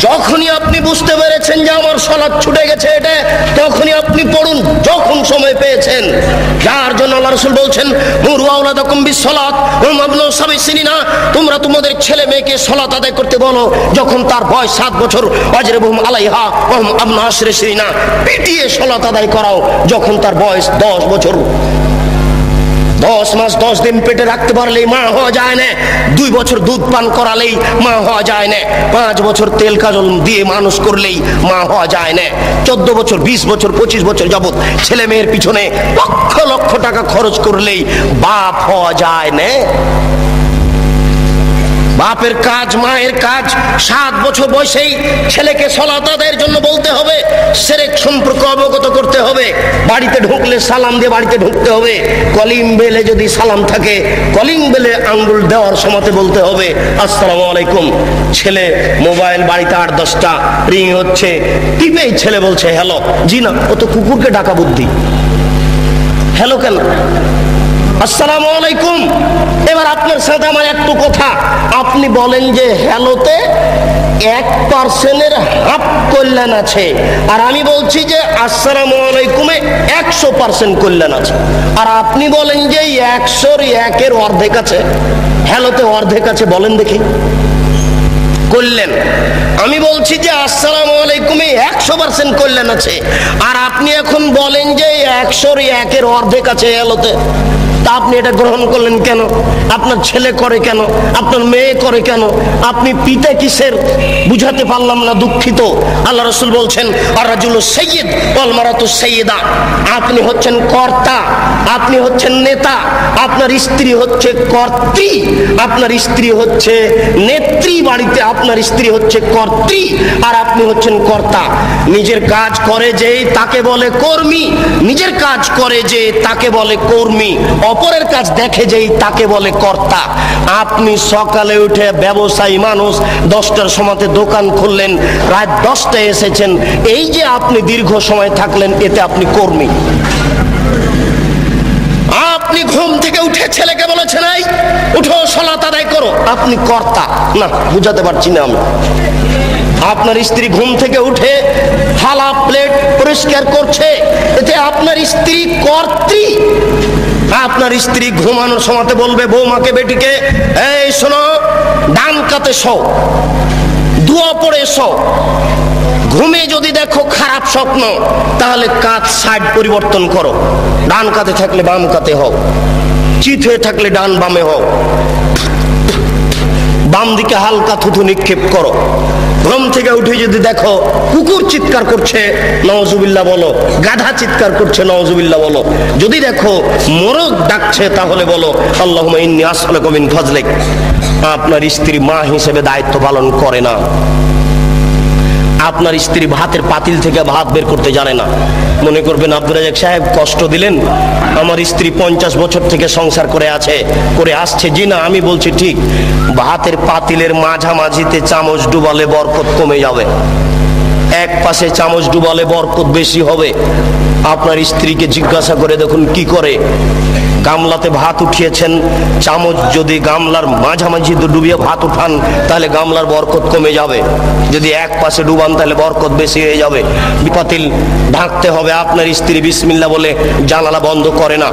S1: যখনই আপনি বুঝতে পেরেছেন যে আমার সালাত ছুটে গেছে, এটা তখনই আপনি পড়ুন, যখন সময় পেয়েছেন। যার জন্য আল্লাহ রাসূল বলছেন মুরু আওলাদাকুম বিসসালাত ওয়া হুম আবনাউ সাবঈ সিনিনা, তোমরা তোমাদের ছেলে মেয়েকে সালাত আদায় করতে বলো যখন তার বয়স 7 বছর। ওয়াজরিবুহুম আলাইহা ওয়া হুম আবনাউ 10 সিনিনা, পিটিয়ে সালাত আদায় করাও যখন তার বয়স 10 বছর। 10 মাস 10 দিন পেটে রাখতে পারলেই মা হওয়া যায় না। 2 বছর দুধ পান করালেই মা হওয়া যায় না। 5 বছর তেল কাজল দিয়ে মানুষ করলেই মা হওয়া যায় না। 14 বছর 20 বছর 25 বছর যাবত ছেলে মেয়ের পিছনে লক্ষ লক্ষ টাকা খরচ করলেই বাপ হওয়া যায় না। বাপের কাজ, মায়ের কাজ। 7 বছর বয়সেই ছেলেকে সালাত আদায়ের জন্য বলতে হবে, শিরক সম্পর্কে অবগত করতে হবে। বাড়িতে ঢুকলে সালাম দিয়ে বাড়িতে ঢুকতে হবে। কলিং বেলে যদি সালাম থাকে, কলিং বেলে আঙ্গুল দেওয়ার সময়তে বলতে হবে আসসালামু আলাইকুম। ছেলে মোবাইল বাড়িতে 8-10টা রিং হচ্ছে, টিপেই ছেলে বলছে হ্যালো। জি না, ও তো কুকুরকে ডাকা বুদ্ধি। হ্যালো কেন? আসসালামু আলাইকুম। এবার আপনার সাথে আমার একটু কথা, আপনি বলেন যে হ্যালোতে 1% হাফ কল্যাণ আছে, আর আমি বলছি যে আসসালামু আলাইকুমে 100% কল্যাণ আছে। আর আপনি বলেন যে 100-র 1-এর অর্ধেক আছে, হ্যালোতে অর্ধেক আছে। বলেন দেখি কল্যাণ। আমি বলছি যে আসসালামু আলাইকুমে 100% কল্যাণ আছে, আর আপনি এখন বলেন যে 100-র 1-এর অর্ধেক আছে হ্যালোতে। তা আপনি এটা গ্রহণ করলেন কেন? আপনার ছেলে করে কেন? আপনার মেয়ে করে কেন? আপনি পিতা কিসের? বুঝাতে পারলাম না, দুঃখিত। আল্লাহ রাসূল বলছেন আর রাজুলু সাইয়্যিদ ওয়াল মারাতু সাইয়্যিদা। আপনি হচ্ছেন কর্তা, আপনি হচ্ছেন নেতা, আপনার স্ত্রী হচ্ছে কর্ত্রী, আপনার স্ত্রী হচ্ছে নেত্রী। বাড়িতে আপনার স্ত্রী হচ্ছে কর্ত্রী, আর আপনি হচ্ছেন কর্তা। নিজের কাজ করে যে তাকে বলে কর্মী, নিজের কাজ করে যে তাকে বলে কর্মী, অপরের কাজ দেখে যেই তাকে বলে কর্তা। আপনি সকালে উঠে ব্যবসায়ী মানুষ, 10টার সময়তে দোকান খুললেন, রাত 10টায় এসেছেন, এই যে আপনি দীর্ঘ সময় থাকলেন, এতে আপনি কর্মী। আপনি ঘুম থেকে উঠে ছেলেকে বলেছেন এই উঠো সালাত আদায় করো, আপনি কর্তা। না, বুঝাতে পারছি না আমি। আপনার স্ত্রী ঘুম থেকে উঠে থালা প্লেট পরিষ্কার করছে, এতে আপনার স্ত্রী কর্ত্রী। আপনার স্ত্রী ঘুমানোর সময়তে বলবে বৌমাকে, বেটিকে, এই শোনো, ডান কাতে শো, দোয়া পড়ে শো। ঘুমে যদি দেখো খারাপ স্বপ্ন, তাহলে কাত সাইড পরিবর্তন করো, ডান কাতে থাকলে বাম কাতে হও, চিত হয়ে থাকলে ডান বামে হও, বাম দিকে হালকা থুথু নিক্ষেপ করো। ঘুম থেকে উঠে যদি দেখো কুকুর চিৎকার করছে, নাউজুবিল্লাহ বলো। গাধা চিৎকার করছে, নাউজুবিল্লাহ বলো। যদি দেখো মোরগ ডাকছে, তাহলে বলো আল্লাহুম্মা ইন্নী আসআলুকা মিন ফাজলিক। আপনার স্ত্রী মা হিসেবে দায়িত্ব পালন করে না। আপনার স্ত্রী ভাতের পাতিল থেকে ভাত বের করতে জানে না। মনে করবেন আব্দুর রাজ্জাক সাহেব কষ্ট দিলেন, আমার স্ত্রী 50 বছর থেকে সংসার করে আসছে। জি না, আমি বলছি ঠিক। ভাতের পাতিলের মাঝামাঝিতে চামচ ডুবালে বরকত কমে যাবে, এক পাশে চামচ ডুবালে বরকত বেশি হবে। আপনার স্ত্রীকে জিজ্ঞাসা করে দেখুন কি করে। গামলাতে ভাত উঠিয়েছেন, চামচ যদি গামলার মাঝামাঝি ডুবিয়ে ভাত উঠান, তাহলে গামলার বরকত কমে যাবে। যদি এক পাশে ডুবান, তাহলে বরকত বেশি হয়ে যাবে। পাতিল ঢাকতে হবে। আপনার স্ত্রী বিসমিল্লাহ বলে জানালা বন্ধ করে না,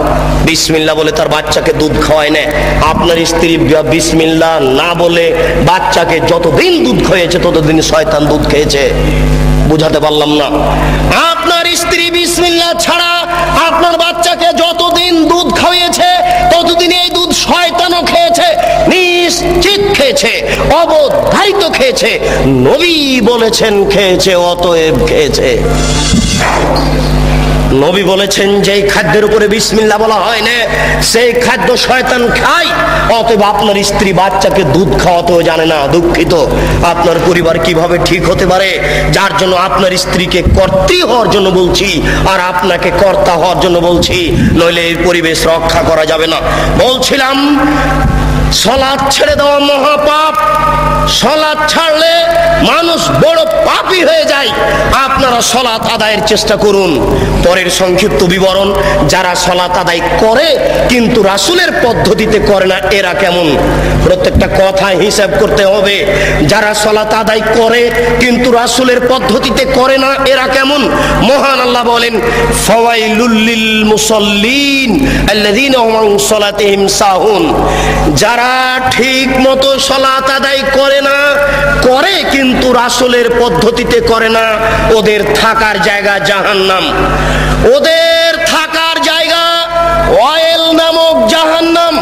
S1: বিসমিল্লাহ বলে তার বাচ্চাকে দুধ খাওয়ায় না। আপনার স্ত্রী বিসমিল্লাহ না বলে বাচ্চাকে যতদিন দুধ খাইয়েছে, ততদিন শয়তান দুধ খেয়েছে। বুঝাতে পারলাম না? আপনার স্ত্রী বিসমিল্লাহ ছাড়া আপনার বাচ্চাকে যতদিন দুধ খাইয়েছে, ততদিন এই দুধ শয়তানও খেয়েছে, নিশ্চিত খেয়েছে, অবধারিত খেয়েছে। নবী বলেছেন খেয়েছে, অতএব খেয়েছে। নবী বলেছেন যেই খাদ্যের উপরে বিসমিল্লাহ বলা হয় না, সেই খাদ্য শয়তান খায়। অতএব আপনার স্ত্রী বাচ্চাকে দুধ খাওয়াতেও জানে না। দুঃখিত। আপনার পরিবার কিভাবে ঠিক হতে পারে? যার জন্য আপনার স্ত্রীকে কর্ত্রী হওয়ার জন্য বলছি, আর আপনাকে কর্তা হওয়ার জন্য বলছি, নইলে এই পরিবেশ রক্ষা করা যাবে না। বলছিলাম সালাত ছেড়ে দেওয়া মহাপাপ। সালাত ছাড়লে মানুষ বড় পাপী হয়ে যায়। আপনারা সালাত আদায়ের চেষ্টা করুন। পরের সংক্ষিপ্ত বিবরণ, যারা সালাত আদায় করে কিন্তু রাসূলের পদ্ধতিতে করে না, এরা কেমন? প্রত্যেকটা কথা হিসাব করতে হবে। যারা সালাত আদায় করে কিন্তু রাসূলের পদ্ধতিতে করে না, এরা কেমন? মহান আল্লাহ বলেন ফাওয়াইলুল লিল মুসাল্লিন আল্লাযীনা হুম আন সালাতিহিম সাহুন। যারা ঠিক মতো সালাত আদায় করে না, করে কিন্তু রাসূলের পদ্ধতিতে করে না, ওদের থাকার জায়গা জাহান্নাম। ওদের থাকার জায়গা ওয়াইল নামক জাহান্নাম।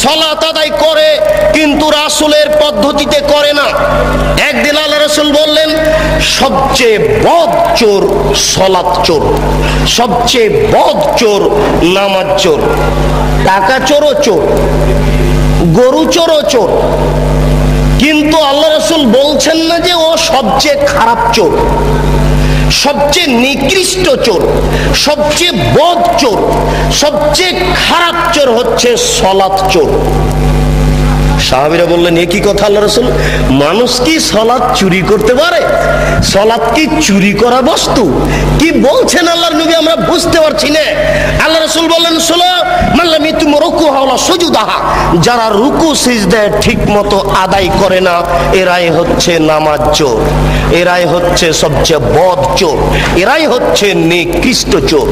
S1: সালাত আদায় করে কিন্তু রাসূলের পদ্ধতিতে করে না। একদিন আল্লাহ রাসূল বললেন সবচেয়ে বদ চোর সালাত চোর, সবচেয়ে বদ চোর নামাজ চোর। টাকা চোরও চোর, গরু চোরও চোর, কিন্তু আল্লাহ রাসূল বলছেন না যে ও সবচেয়ে খারাপ চোর, সবচেয়ে নিকৃষ্ট চোর, সবচেয়ে বদ চোর, সবচেয়ে খারাপ চোর হচ্ছে সলাত চোর। সাহাবীরা বললেন, এ কি কথা আল্লাহ রাসূল, মানুষ কি সালাত চুরি করতে পারে? সালাত কি চুরি করা বস্তু? কি বলছেন আল্লাহর নবী, আমরা বুঝতে পারছি না। আল্লাহ রাসূল বললেন, শোনো, মাল্লাম ইতুম রুকুহা ওয়ালা সুজুদাহা, যারা রুকু সিজদা ঠিকমতো আদায় করে না এরাই হচ্ছে নামাজ চোর, এরাই হচ্ছে সবচেয়ে বদ চোর, এরাই হচ্ছে নিকৃষ্ট চোর।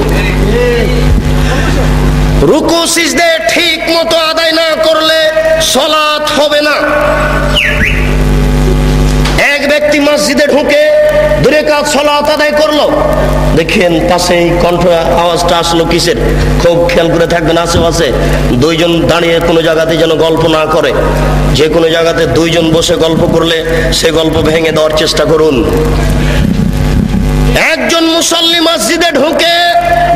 S1: রুকু সিজদা ঠিক মতো আদায় না করলে সালাত হবে না। এক ব্যক্তি মসজিদে ঢুকে 2 রাকাত সালাত আদায় করলো, দেখেন পাশে কণ্ঠ আওয়াজটা আসলো কিসের, খুব খেয়াল করে থাকবেন আশেপাশে। 2 জন দাঁড়িয়ে কোনো জায়গাতে যেন গল্প না করে, যে কোনো জায়গাতে 2 জন বসে গল্প করলে সে গল্প ভেঙে দেওয়ার চেষ্টা করুন। একজন মুসল্লি মসজিদে ঢুকে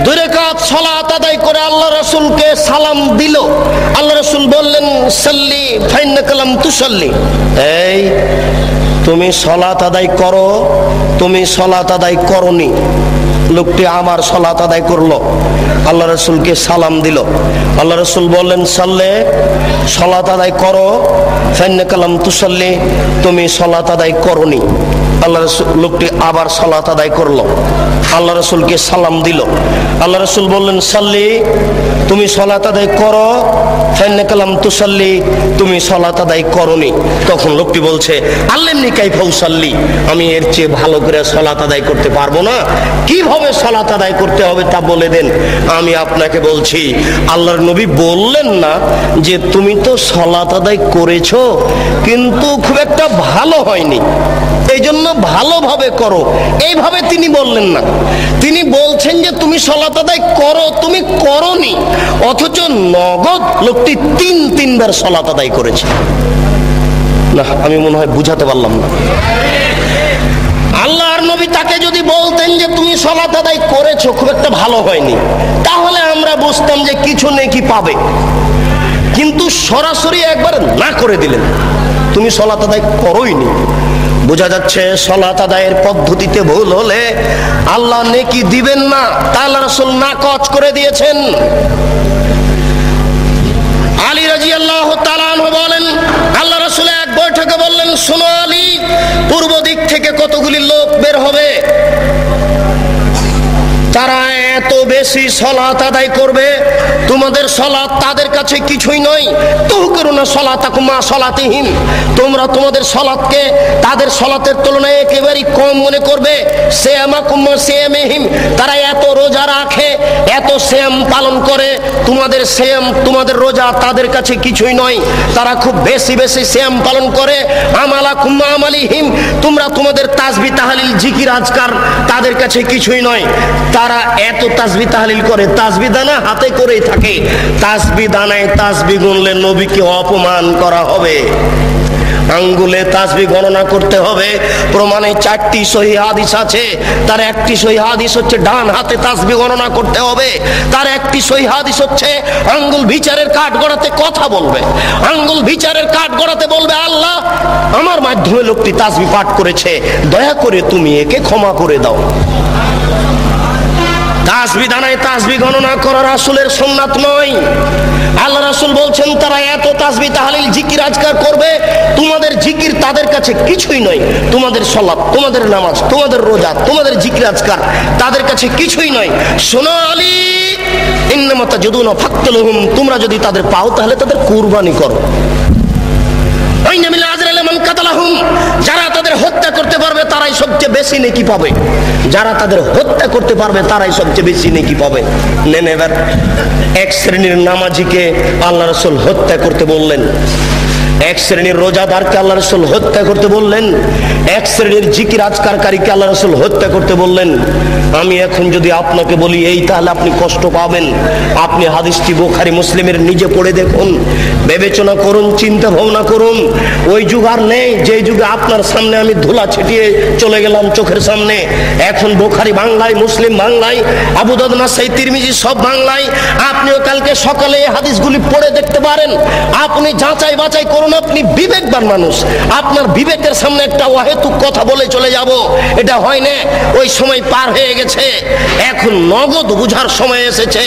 S1: 2 রাকাত সালাত আদায় করে আল্লাহ রাসূলকে সালাম দিল। আল্লাহ রাসূল বললেন, সাল্লি ফাইন্নাকা লাম তুসাল্লি, এই তুমি সালাত আদায় করো, তুমি সালাত আদায় করনি। লোকটি আবার সালাত আদায় করলো, আল্লাহ রাসূলকে সালাম দিল। আল্লাহ রাসূল বললেন, সাল্লে, সালাত আদায় করো, ফাইন্নাকা লাম তুসাল্লি, তুমি সালাত আদায় করনি। আল্লাহ রাসূল, লোকটি আবার সালাত আদায় করলো, আল্লাহ রাসূলকে সালাম দিল। আল্লাহ রাসূল বললেন, সাল্লি, তুমি সালাত আদায় করো, ফাইন্নাকা লাম তুসাল্লি, তুমি সালাত আদায় করনি। তখন লোকটি বলছে, আল্লিমনি কাইফা উসাল্লি, আমি এর চেয়ে ভালো করে সালাত আদায় করতে পারবো না, কিভাবে সালাত আদায় করতে হবে তা বলে দেন। আমি আপনাকে বলছি, আল্লাহর নবী বললেন না যে তুমি তো সালাত আদায় করেছো কিন্তু খুব একটা ভালো হয়নি, এই জন্য ভালোভাবে করো, এইভাবে তিনি বললেন না। তিনি বলছেন যে তুমি সালাত আদায় করো, তুমি করনি, অথচ নগদ লোকটি 3 বার সালাত আদায় করেছে। না, আমি মনে হয় বুঝাতে পারলাম না। আল্লাহর নবী তাকে যদি বলতেন যে তুমি সালাত আদায় করেছো, খুব একটা ভালো হয়নি, তাহলে আমরা বুঝতাম যে কিছু নেকি পাবে, কিন্তু সরাসরি একবার না করে দিলেন, তুমি সালাত আদায় করোইনি। বোঝা যাচ্ছে সালাত আদায়ের পদ্ধতিতে ভুল হলে আল্লাহ নেকি দিবেন না, তা আল্লাহ রাসূল নাকচ করে দিয়েছেন। আলী রাদিয়াল্লাহু তাআলা আনহু বলেন, আল্লাহ রাসূল এক বৈঠকে বললেন, শোনো আলী, পূর্ব দিক থেকে কতগুলি লোক বের হবে, তারা এত বেশি সালাত আদায় করবে, তোমাদের সালাত তাদের কাছে কিছুই নয়। তুহকিরুনা সালাতাকুম মা সালাতিহিম, তোমরা তোমাদের সালাতকে তাদের সালাতের তুলনায় একেবারেই কম মনে করবে। সিয়ামাকুম মা সিয়ামিহিম, তারা এত রোজা রাখে, এত সিয়াম পালন করে, তোমাদের সিয়াম, তোমাদের রোজা তাদের কাছে কিছুই নয়, তারা খুব বেশি বেশি সিয়াম পালন করে। আমালাকুম মা আমালিহিম, তোমরা তোমাদের তাসবিহ তাহলিল জিকির আজকার তাদের কাছে কিছুই নয়, তারা এত তাসবিহ তাহলিল করে, তাসবিহ দানা হাতে করেই থাকে, তাসবিহ দানায় তাসবিহ গুনলে নবীকে অপমান করা হবে। আঙ্গুলে তাসবিহ গণনা করতে হবে, প্রমাণে 4টি সহিহ হাদিস আছে। তার একটি সহিহ হাদিস হচ্ছে ডান হাতে তাসবিহ গণনা করতে হবে, তার একটি সহিহ হাদিস হচ্ছে আঙ্গুল বিচারের কাঠ গড়াতে কথা বলবে, আঙ্গুল বিচারের কাঠ গড়াতে বলবে, আল্লাহ আমার মাধ্যমে লোকটি তাসবিহ পাঠ করেছে, দয়া করে তুমি একে ক্ষমা করে দাও। তাসবিহ দানায় তাসবিহ গণনা করা রাসূলের সুন্নাত নয়। আল্লাহ রাসূল বলছেন, তারা এত তাসবিহ তাহলিল জিকির আজকার করবে, তোমাদের জিকির তাদের কাছে কিছুই নয়, তোমাদের সালাত, তোমাদের নামাজ, তোমাদের রোজা, তোমাদের জিকির আজকার তাদের কাছে কিছুই নয়। শোনো আলী, ইন্নামা তাজুদুনা ফাকতুলহুম, তোমরা যদি তাদের পাও তাহলে তাদের কুরবানি করো। যারা তাদের হত্যা করতে পারবে তারাই সবচেয়ে বেশি নেকি পাবে, যারা তাদের হত্যা করতে পারবে তারাই সবচেয়ে বেশি নেকি পাবে। নেন এবার এক শ্রেণীর নামাজিকে আল্লাহ রাসূল হত্যা করতে বললেন, এক শ্রেণীর রোজাদারকে আল্লাহ রাসূল হত্যা করতে বললেন, এক শ্রেণীর জিকির আজকারকারীকে আল্লাহ রাসূল হত্যা করতে বললেন। আমি এখন যদি আপনাকে বলি এই, তাহলে আপনি কষ্ট পাবেন। আপনি হাদিসটি বুখারী মুসলিমের নিজে পড়ে দেখুন, বিবেচনা করুন, চিন্তা ভাবনা করুন। ওই যুগ আর নেই যে যুগে আপনার সামনে আমি ধুলা ছিটিয়ে চলে গেলাম চোখের সামনে। এখন বুখারী বাংলায়, মুসলিম বাংলায়, আবু দাউদ, নাসাই, তিরমিজি সব বাংলায়। আপনিও কালকে সকালে এই হাদিসগুলি পড়ে দেখতে পারেন। আপনি যাচাই বাছাই করুন। আপনি বিবেকবান মানুষ, আপনার বিবেকের সামনে একটা অহেতুক কথা বলে চলে যাব, এটা হয় না। ওই সময় পার হয়ে গেছে, এখন নগদ বুঝার সময় এসেছে।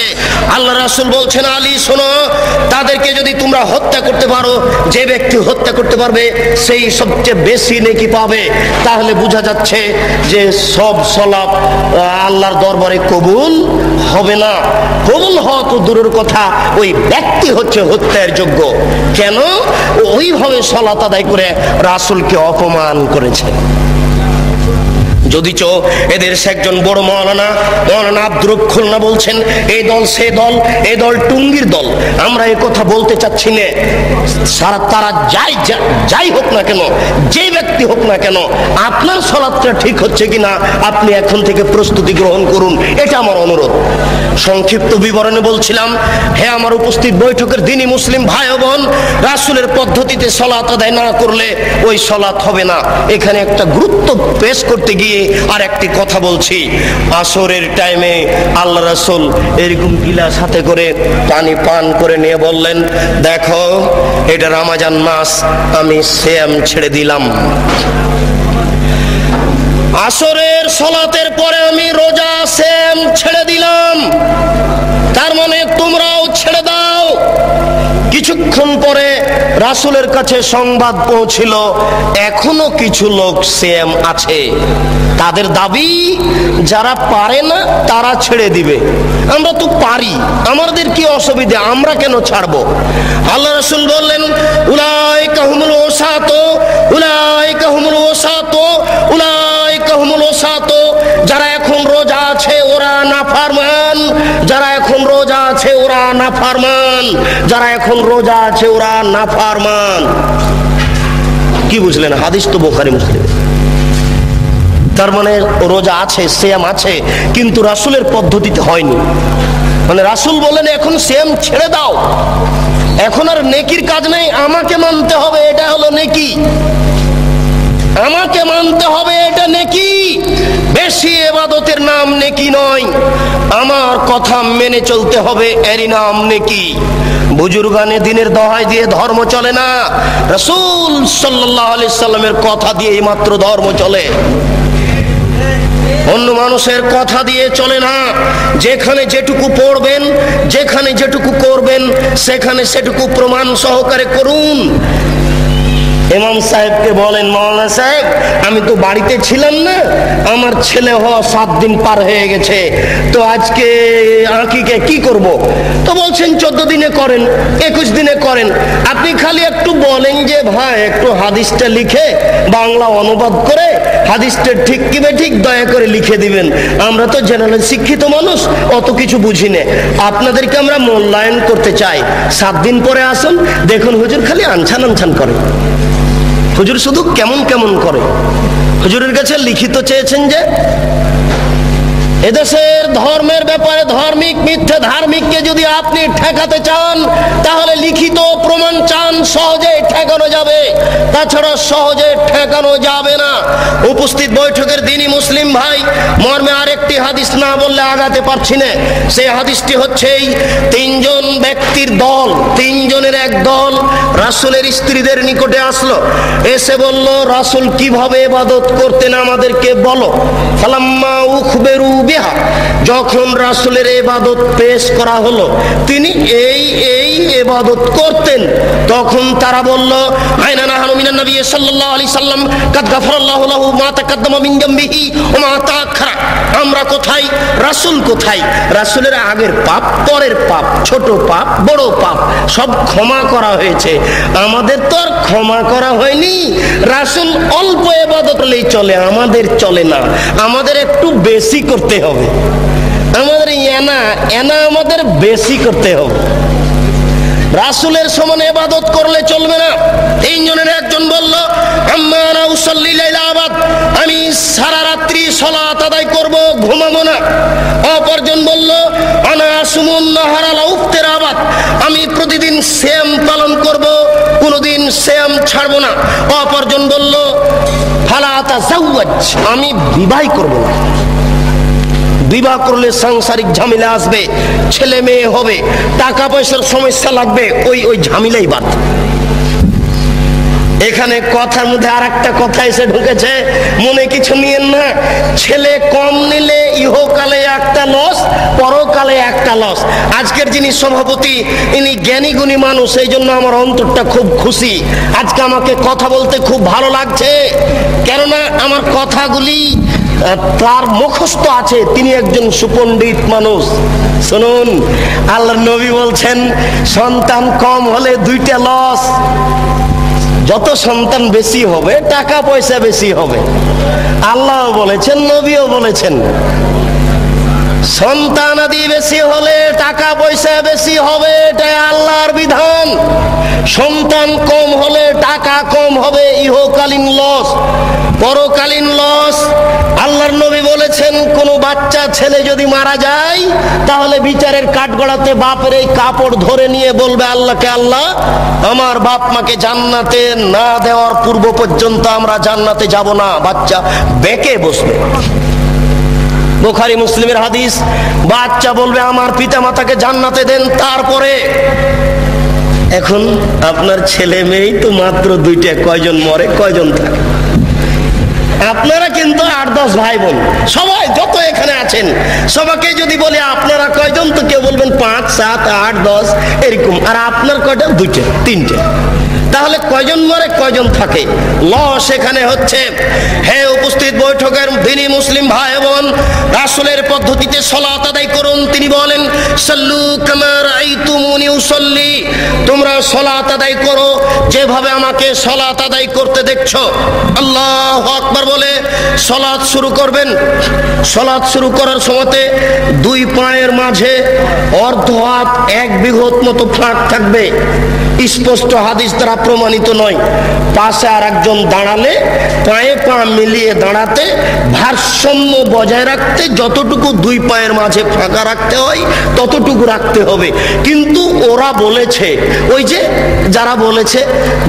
S1: আল্লাহ রাসূল বলছেন, আলী শোনো, তাদেরকে যদি তোমরা হত্যা করতে পারো, যে ব্যক্তি হত্যা করতে পারবে সেই সবচেয়ে বেশি নেকি পাবে। তাহলে বোঝা যাচ্ছে যে সব সালাত আল্লাহর দরবারে কবুল হবে না। কবুল হওয়া তো দূরের কথা, ওই ব্যক্তি হচ্ছে হত্যার যোগ্য। কেন? ওইভাবে সালাত আদায় করে রাসূলকে অপমান করেছে। যদিচ এদের একজন বড় মৌলানা আব্দুর রব খুলনা বলছেন, এই দল সে দল, এই দল টুঙ্গির দল। আমরা এই কথা বলতে চাচ্ছি না। তারা যাই হোক না কেন, যে ব্যক্তি হোক না কেন, আপনার সালাতটা ঠিক হচ্ছে কিনা আপনি এখন থেকে প্রস্তুতি গ্রহণ করুন, এটা আমার অনুরোধ। সংক্ষিপ্ত বিবরণে বলছিলাম, হে আমার উপস্থিত বৈঠকের দিনই মুসলিম ভাই ও বোন, রাসূলের পদ্ধতিতে সালাত আদায় না করলে ওই সালাত হবে না। এখানে একটা গুরুত্ব পেশ করতে গিয়ে আর একটি কথা বলছি। আসরের টাইমে আল্লাহ রাসূল এরকম গিলাস হাতে করে পানি পান করে নিয়ে বললেন, দেখো এটা রমজান মাস, আমি সিয়াম ছেড়ে দিলাম। আসরের সালাতের পরে আমি রোজা সিয়াম ছেড়ে দিলাম, তার মানে তোমরাও ছেড়ে দাও। কিছুক্ষণ পরে রাসূলের কাছে সংবাদ পৌঁছিল, এখনো কিছু লোক সিয়াম আছে। তাদের দাবি যারা পারে না তারা ছেড়ে দিবে। আমরা তো পারি, আমাদের কি অসুবিধা, আমরা কেন ছাড়বো? আল্লাহ রাসূল বললেন, উলাইকা হুমুল ওসাত, উলাইকা হুমুল ওসাত, উলাইকা হুমুল ওসাত। যারা এখন রোজা আছে ওরা নাফরমান, যারা এখন রোজা আছে ওরা নাফরমান, যারা এখন রোজা আছে ওরা নাফরমান। কি বুঝলেন? হাদিস তো বুখারী মুসলিম। তার মানে রোজা আছে, সিয়াম আছে, কিন্তু রাসূলের পদ্ধতিতে হয়নি। মানে রাসূল বলেন এখন সিয়াম ছেড়ে দাও, এখন আর নেকির কাজ নেই, আমাকে মানতে হবে, এটা হলো নেকি, আমাকে মানতে হবে, এটা নেকি। বেশি ইবাদতের নাম নেকি নয়, আমার কথা মেনে চলতে হবে, এরই নাম নেকি। বুজুর্গানে দিনের দোহাই দিয়ে ধর্ম চলে না, রাসূল সাল্লাল্লাহু আলাইহি সাল্লামের কথা দিয়ে মাত্র ধর্ম চলে, অন্য মানুষের কথা দিয়ে চলে না। যেখানে যেটুকু পড়বেন, যেখানে যেটুকু করবেন, সেখানে সেটুকু প্রমাণ সহকারে করুন। ইমাম সাহেবকে বলেন, মাওলানা সাহেব আমি তো বাড়িতে ছিলাম না, আমার ছেলে হওয়া 7 দিন পার হয়ে গেছে, তো আজকে আকিকে কি করব? তো বলছেন 14 দিনে করেন, 21 দিনে করেন। আপনি খালি একটু বলেন যে ভাই একটু হাদিসটা লিখে বাংলা অনুবাদ করে হাদিসটা ঠিক কি ঠিক দয়া করে লিখে দিবেন। আমরা তো জেনারেল শিক্ষিত মানুষ, অত কিছু বুঝি না, আপনাদেরকে আমরা মূল্যায়ন করতে চাই। 7 দিন পরে আসুন, দেখুন হুজুর খালি আনছান আনছান করে, হুজুর শুধু কেমন কেমন করে। হুজুরের কাছে লিখিত চেয়েছেন যে এদেশের ধর্মের ব্যাপারে ধার্মিক মিথ্যে ধার্মিককে যদি আপনি ঠেকাতে চান, তাহলে লিখিত প্রমাণ চান, সহজে ঠেকানো যাবে, তাছাড়া সহজে ঠেকানো যাবে না। উপস্থিত বৈঠকের দিনই মুসলিম ভাই, মর্মে আরেকটি হাদিস না বললে আগাতে পারছি না। সেই হাদিসটি হচ্ছে এই 3 জন ব্যক্তির দল, 3 জনের এক দল রাসূলের স্ত্রীদের নিকটে আসলো, এসে বলল, রাসূল কিভাবে ইবাদত করতেন আমাদেরকে বলো। ফালাম্মা উখবিরু বিহা, যখন রাসূলের ইবাদত পেশ করা হলো, তিনি এই এই ইবাদত করতেন, তখন তারা বলল, আইনা নাহনু মিনান নবী সাল্লাল্লাহু আলাইহি সাল্লাম কাদ গাফারাল্লাহু লাহু মা তাকাদ্দামা মিন যামবিহি ওয়া মা তাআখারা। আমরা কোথায়, রাসূল কোথায়? রাসূলের আগের পাপ, পরের পাপ, ছোট পাপ, বড় পাপ সব ক্ষমা করা হয়েছে, আমাদের তো আর ক্ষমা করা হয়নি। রাসূল অল্প ইবাদত করলেই চলে, আমাদের চলে না, আমাদের একটু বেশি করতে হবে, আমাদের এনা আমাদের বেশি করতে হবে। রাসূলের সমান ইবাদত করলে চলবে না। তিনজনের একজন বলল আম্মা আনা উসাল্লি লাইলা আবাদ, আমি সারা রাত্রি সালাত আদায় করব, ঘুমাবো না। অপরজন বলল আনা আসুমুন নাহারা লা উফতির আবাদ, আমি প্রতিদিন সিয়াম পালন করব, কোনোদিন সিয়াম ছাড়বো না। অপরজন বলল ফালা আতাজাওয়াজ, আমি বিবাহ করব না। বিবাহ করলে সাংসারিক ঝামেলা আসবে, ছেলে মেয়ে হবে, টাকা পয়সার সমস্যা লাগবে, ওই ঝামেলাই বাদ। এখানে কথার মধ্যে আর একটা কথা এসে ঢুকেছে, মনে কিছু নিয়েন না। ছেলে কম নিলে ইহকালে একটা লস, পরকালে একটা লস। আজকের যিনি সভাপতি ইনি জ্ঞানী গুণী মানুষ, এই জন্য আমার অন্তরটা খুব খুশি। আজকে আমাকে কথা বলতে খুব ভালো লাগছে, কেননা আমার কথাগুলি তার মুখস্থ আছে। তিনি একজন সুপণ্ডিত মানুষ। শুনুন, আল্লাহর নবী বলছেন সন্তান কম হলে দুইটা লস। যত সন্তান বেশি হবে টাকা পয়সা বেশি হবে। আল্লাহ বলেছেন, নবীও বলেছেন, সন্তান আদি বেশি হলে টাকা পয়সা বেশি হবে, এটাই আল্লাহর বিধান। সন্তান কম হলে টাকা কম হবে, ইহকালীন লস, পরকালীন লস। আল্লাহর নবী বলেছেন কোন বাচ্চা ছেলে যদি মারা যায় তাহলে বিচারের কাঠগড়াতে বাপের এই কাপড় ধরে নিয়ে বলবে আল্লাহকে, আল্লাহ আমার বাপ মাকে জান্নাতে না দেওয়ার পূর্ব পর্যন্ত আমরা জান্নাতে যাব না। বাচ্চা বেঁকে বসবে। বুখারী মুসলিমের হাদিস, বাচ্চা বলবে আমার পিতা মাতাকে জান্নাতে দেন তারপরে। এখন আপনার ছেলে মেয়েই তো মাত্র দুইটা, কয়জন মরে কয়জন থাকে? আপনারা কিন্তু 8-10 ভাই বোন, সবাই যত এখানে আছেন সবাইকে যদি বলে আপনারা কয়জন, তো কেউ বলবেন 5, 7, 8, 10 এরকম। আর আপনার কয়টা? 2টা 3টে। তাহলে কয়জন মরে কয়জন থাকে? লস এখানে হচ্ছে। হে উপস্থিত বৈঠকের দিনী মুসলিম ভাই বোন, রাসূলের পদ্ধতিতে সালাত আদায় করুন। তিনি বলেন সাল্লু কামা রাআইতুমুনি উসাল্লি, তোমরা সালাত আদায় করো যেভাবে আমাকে সালাত আদায় করতে দেখছো। আল্লাহু আকবার বলে সালাত শুরু করবেন। সালাত শুরু করার সময়তে দুই পায়ের মাঝে অর্ধ হাত 1 বিঘত মতো ফাঁক থাকবে। স্পষ্ট হাদিস দ্বারা প্রমাণিত নয়। পাশে আর একজন দাঁড়ালে পায়ে পা মিলিয়ে দাঁড়াতে, ভারসাম্য বজায় রাখতে যতটুকু দুই পায়ের মাঝে ফাঁকা রাখতে হয় ততটুকু রাখতে হবে। কিন্তু ওরা বলেছে, ওই যে যারা বলেছে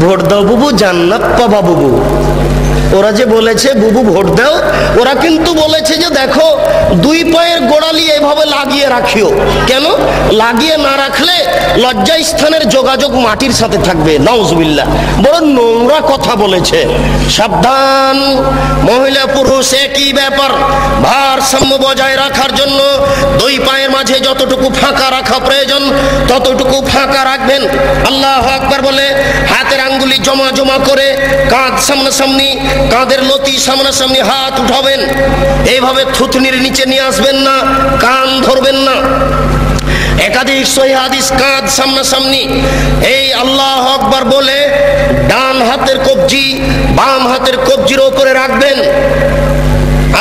S1: ভোট দাও বুবু জান্নাত পাবা বুবু, ওরা যে বলেছে বুবু ভোট দাও, ওরা কিন্তু বলেছে যে দেখো দুই পায়ের গোড়ালি এভাবে লাগিয়ে রাখিও। কেন লাগিয়ে না রাখলে লজ্জাস্থানের যোগাযোগ মাটির সাথে থাকবে। নাউজুবিল্লাহ, বড় নোংরা কথা বলেছে। সাবধান, মহিলা পুরুষ একই ব্যাপার। ভারসাম্য বজায় রাখার জন্য দুই পায়ের মাঝে যতটুকু ফাঁকা রাখা প্রয়োজন ততটুকু ফাঁকা রাখবেন। আল্লাহু আকবার বলে হাতের আঙ্গুলি জমা জমা করে কাঁধ সামনাসামনি, কাঁধের লতি সামনাসামনি হাত উঠাবেন। এইভাবে থুতনির নিচে নিয়ে আসবেন না, কান ধরবেন না। একাধিক সহিহ হাদিস, কাঁধ সামনাসামনি। এই আল্লাহু আকবার বলে ডান হাতের কবজি বাম হাতের কবজির উপরে রাখবেন।